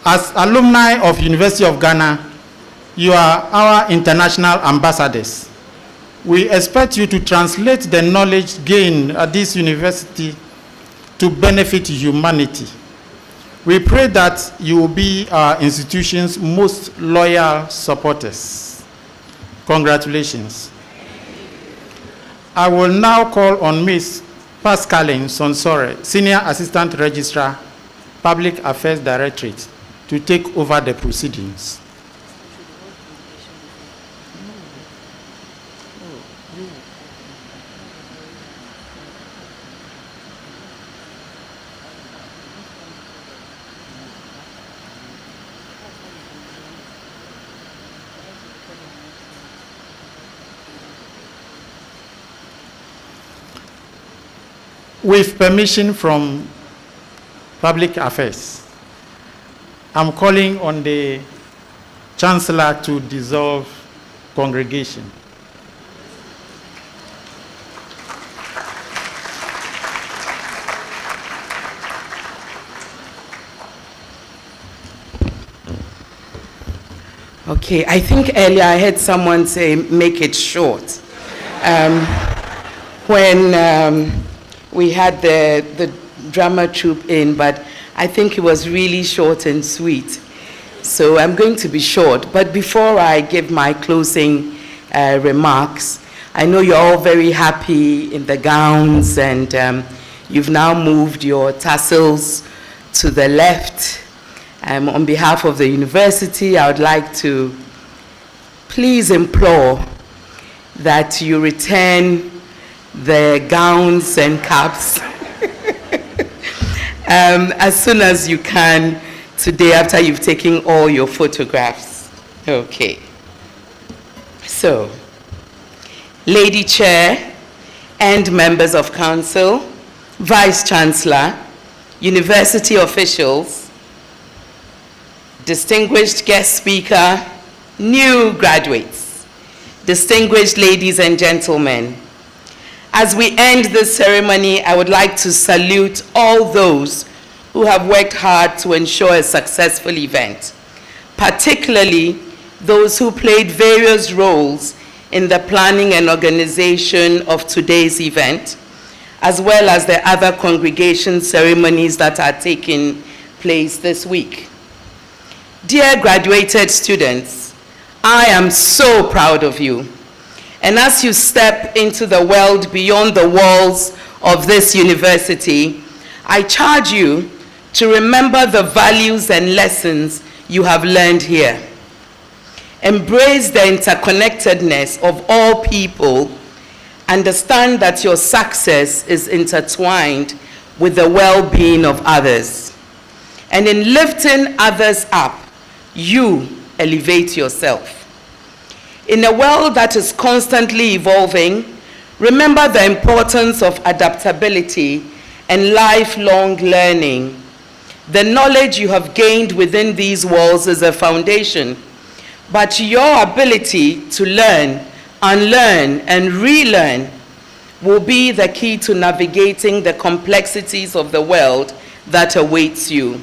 As alumni of University of Ghana, you are our international ambassadors. We expect you to translate the knowledge gained at this university to benefit humanity. We pray that you will be our institution's most loyal supporters. Congratulations. I will now call on Ms. Pascaline Sonsore, Senior Assistant Registrar, Public Affairs Directorate, to take over the proceedings. With permission from Public Affairs, I'm calling on the Chancellor to dissolve congregation. Okay, I think earlier I heard someone say make it short. When we had the drama troupe in, but I think it was really short and sweet. So I'm going to be short. But before I give my closing remarks, I know you're all very happy in the gowns, and you've now moved your tassels to the left. On behalf of the university, I would like to please implore that you return the gowns and caps as soon as you can today after you've taken all your photographs. Okay. So, Lady Chair and members of Council, Vice Chancellor, university officials, distinguished guest speaker, new graduates, distinguished ladies and gentlemen. As we end this ceremony, I would like to salute all those who have worked hard to ensure a successful event, particularly those who played various roles in the planning and organization of today's event, as well as the other congregation ceremonies that are taking place this week. Dear graduated students, I am so proud of you. And as you step into the world beyond the walls of this university, I charge you to remember the values and lessons you have learned here. Embrace the interconnectedness of all people. Understand that your success is intertwined with the well-being of others. And in lifting others up, you elevate yourself. In a world that is constantly evolving, remember the importance of adaptability and lifelong learning. The knowledge you have gained within these walls is a foundation, but your ability to learn, unlearn, and relearn will be the key to navigating the complexities of the world that awaits you.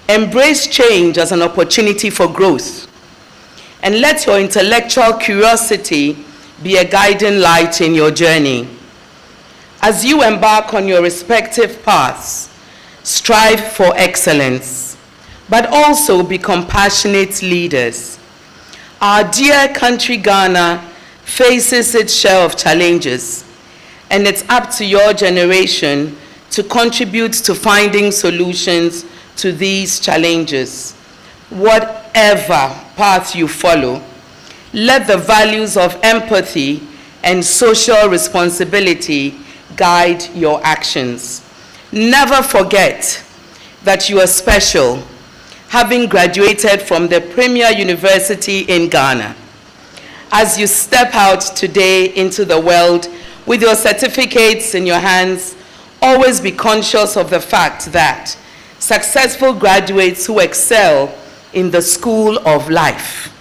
Embrace change as an opportunity for growth, and let your intellectual curiosity be a guiding light in your journey. As you embark on your respective paths, strive for excellence, but also be compassionate leaders. Our dear country, Ghana, faces its share of challenges, and it's up to your generation to contribute to finding solutions to these challenges. Whatever path you follow, let the values of empathy and social responsibility guide your actions. Never forget that you are special, having graduated from the premier university in Ghana. As you step out today into the world with your certificates in your hands, always be conscious of the fact that successful graduates who excel in the school of life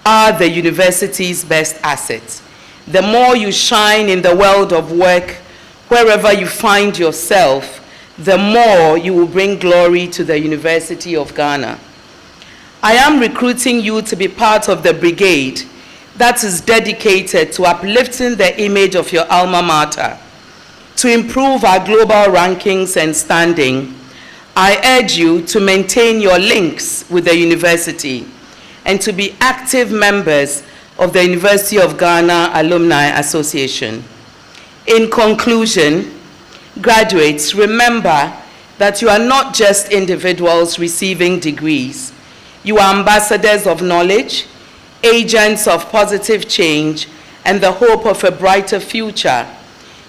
are the university's best asset. The more you shine in the world of work, wherever you find yourself, the more you will bring glory to the University of Ghana. I am recruiting you to be part of the brigade that is dedicated to uplifting the image of your alma mater. To improve our global rankings and standing, I urge you to maintain your links with the university and to be active members of the University of Ghana Alumni Association. In conclusion, graduates, remember that you are not just individuals receiving degrees. You are ambassadors of knowledge, agents of positive change, and the hope of a brighter future.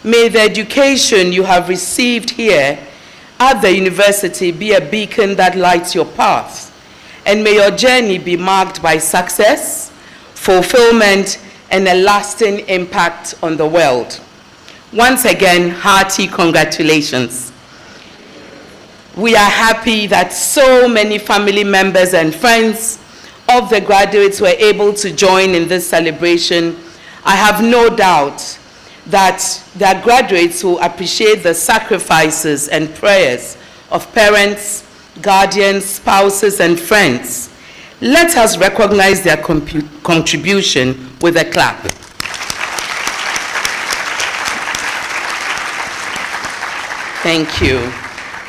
May the education you have received here at the university be a beacon that lights your path, and may your journey be marked by success, fulfillment, and a lasting impact on the world. Once again, hearty congratulations. We are happy that so many family members and friends of the graduates were able to join in this celebration. I have no doubt that their graduates will appreciate the sacrifices and prayers of parents, guardians, spouses, and friends. Let us recognize their contribution with a clap. Thank you.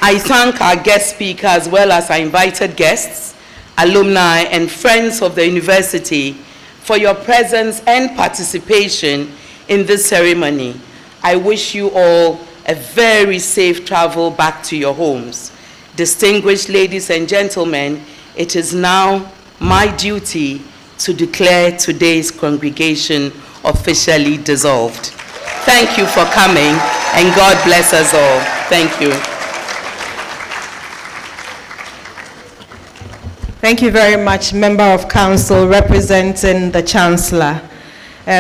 I thank our guest speaker as well as our invited guests, alumni, and friends of the university for your presence and participation in this ceremony. I wish you all a very safe travel back to your homes. Distinguished ladies and gentlemen, it is now my duty to declare today's congregation officially dissolved. Thank you for coming, and God bless us all. Thank you. Thank you very much, Member of Council representing the Chancellor.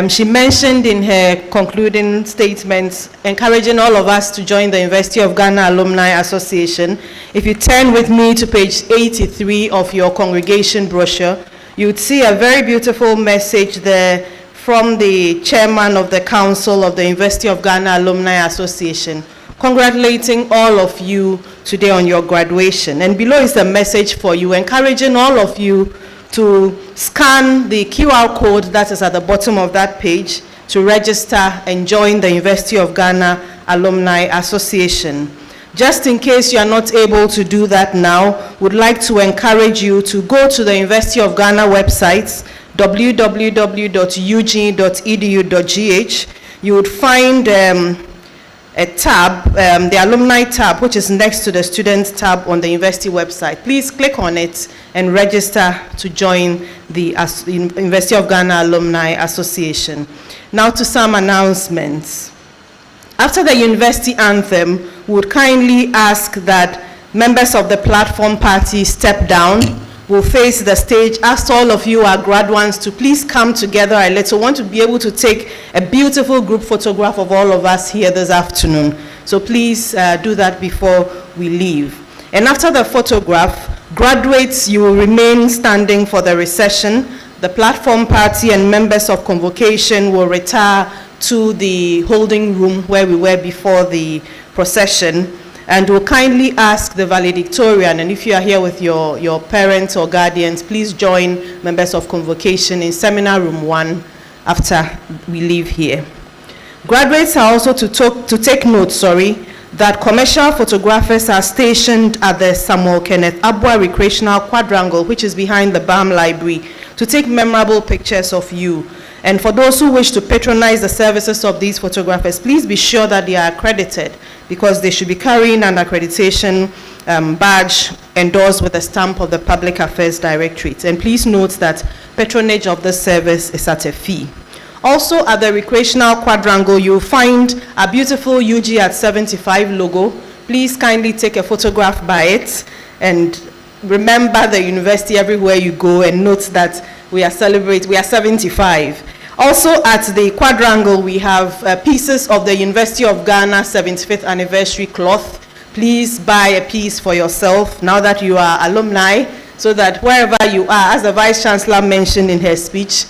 She mentioned in her concluding statements, encouraging all of us to join the University of Ghana Alumni Association. If you turn with me to page 83 of your congregation brochure, you would see a very beautiful message there from the chairman of the council of the University of Ghana Alumni Association, congratulating all of you today on your graduation. And below is a message for you, encouraging all of you to scan the QR code that is at the bottom of that page to register and join the University of Ghana Alumni Association. Just in case you are not able to do that now, would like to encourage you to go to the University of Ghana website, www.ug.edu.gh. You would find a tab, the alumni tab, which is next to the students tab on the university website. Please click on it and register to join the University of Ghana Alumni Association. Now to some announcements. After the university anthem, we would kindly ask that members of the platform party step down. We'll face the stage. Ask all of you, our graduates, to please come together a little. We want to be able to take a beautiful group photograph of all of us here this afternoon. So please do that before we leave. And after the photograph, graduates, you will remain standing for the recession. The platform party and members of convocation will retire to the holding room where we were before the procession. And we'll kindly ask the valedictorian, and if you are here with your parents or guardians, please join members of convocation in seminar room 1 after we leave here. Graduates are also to take note, that commercial photographers are stationed at the Samuel Kenneth Abua Recreational Quadrangle, which is behind the BAM Library, to take memorable pictures of you. And for those who wish to patronize the services of these photographers, please be sure that they are accredited, because they should be carrying an accreditation badge endorsed with a stamp of the Public Affairs Directorate. And please note that patronage of this service is at a fee. Also at the Recreational Quadrangle, you'll find a beautiful UG at 75 logo. Please kindly take a photograph by it and remember the university everywhere you go, and note that we are 75. Also at the Quadrangle, we have pieces of the University of Ghana 75th anniversary cloth. Please buy a piece for yourself now that you are alumni, so that wherever you are, as the Vice Chancellor mentioned in her speech,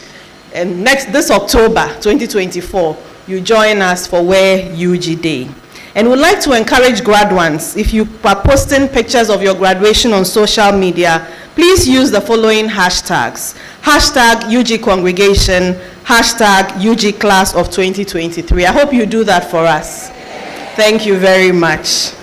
and this October 2024, you join us for Wear UG Day. And we'd like to encourage graduates, if you are posting pictures of your graduation on social media, please use the following hashtags. Hashtag UG Congregation, hashtag UG Class of 2023. I hope you do that for us. Thank you very much.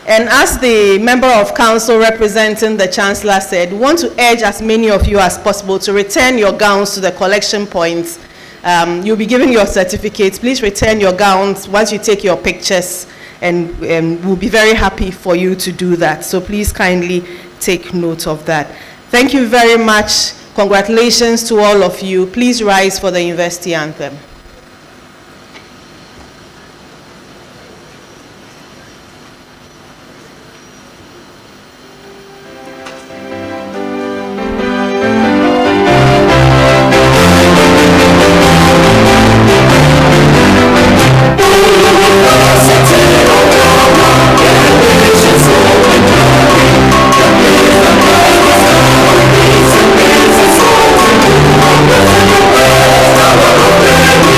And as the member of council representing the Chancellor said, we want to urge as many of you as possible to return your gowns to the collection points. You'll be given your certificates. Please return your gowns once you take your pictures, and we'll be very happy for you to do that. So please kindly take note of that. Thank you very much. Congratulations to all of you. Please rise for the university anthem. We'll be right back.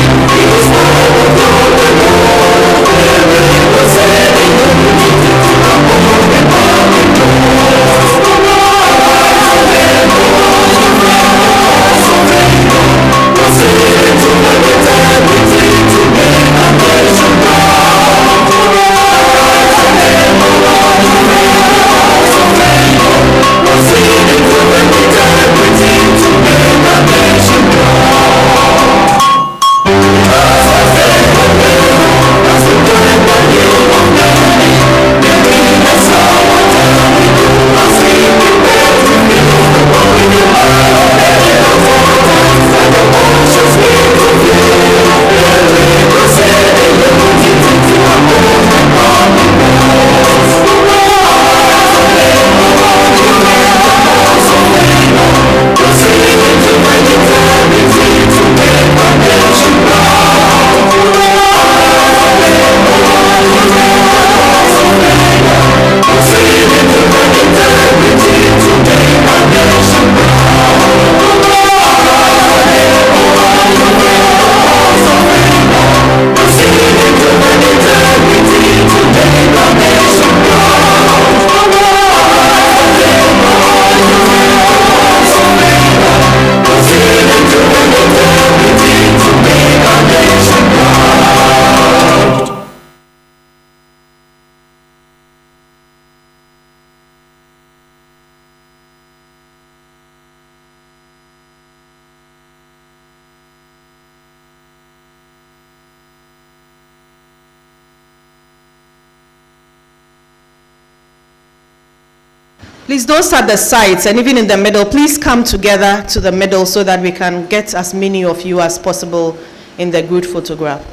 Please, those at the sides and even in the middle, please come together to the middle so that we can get as many of you as possible in the group photograph.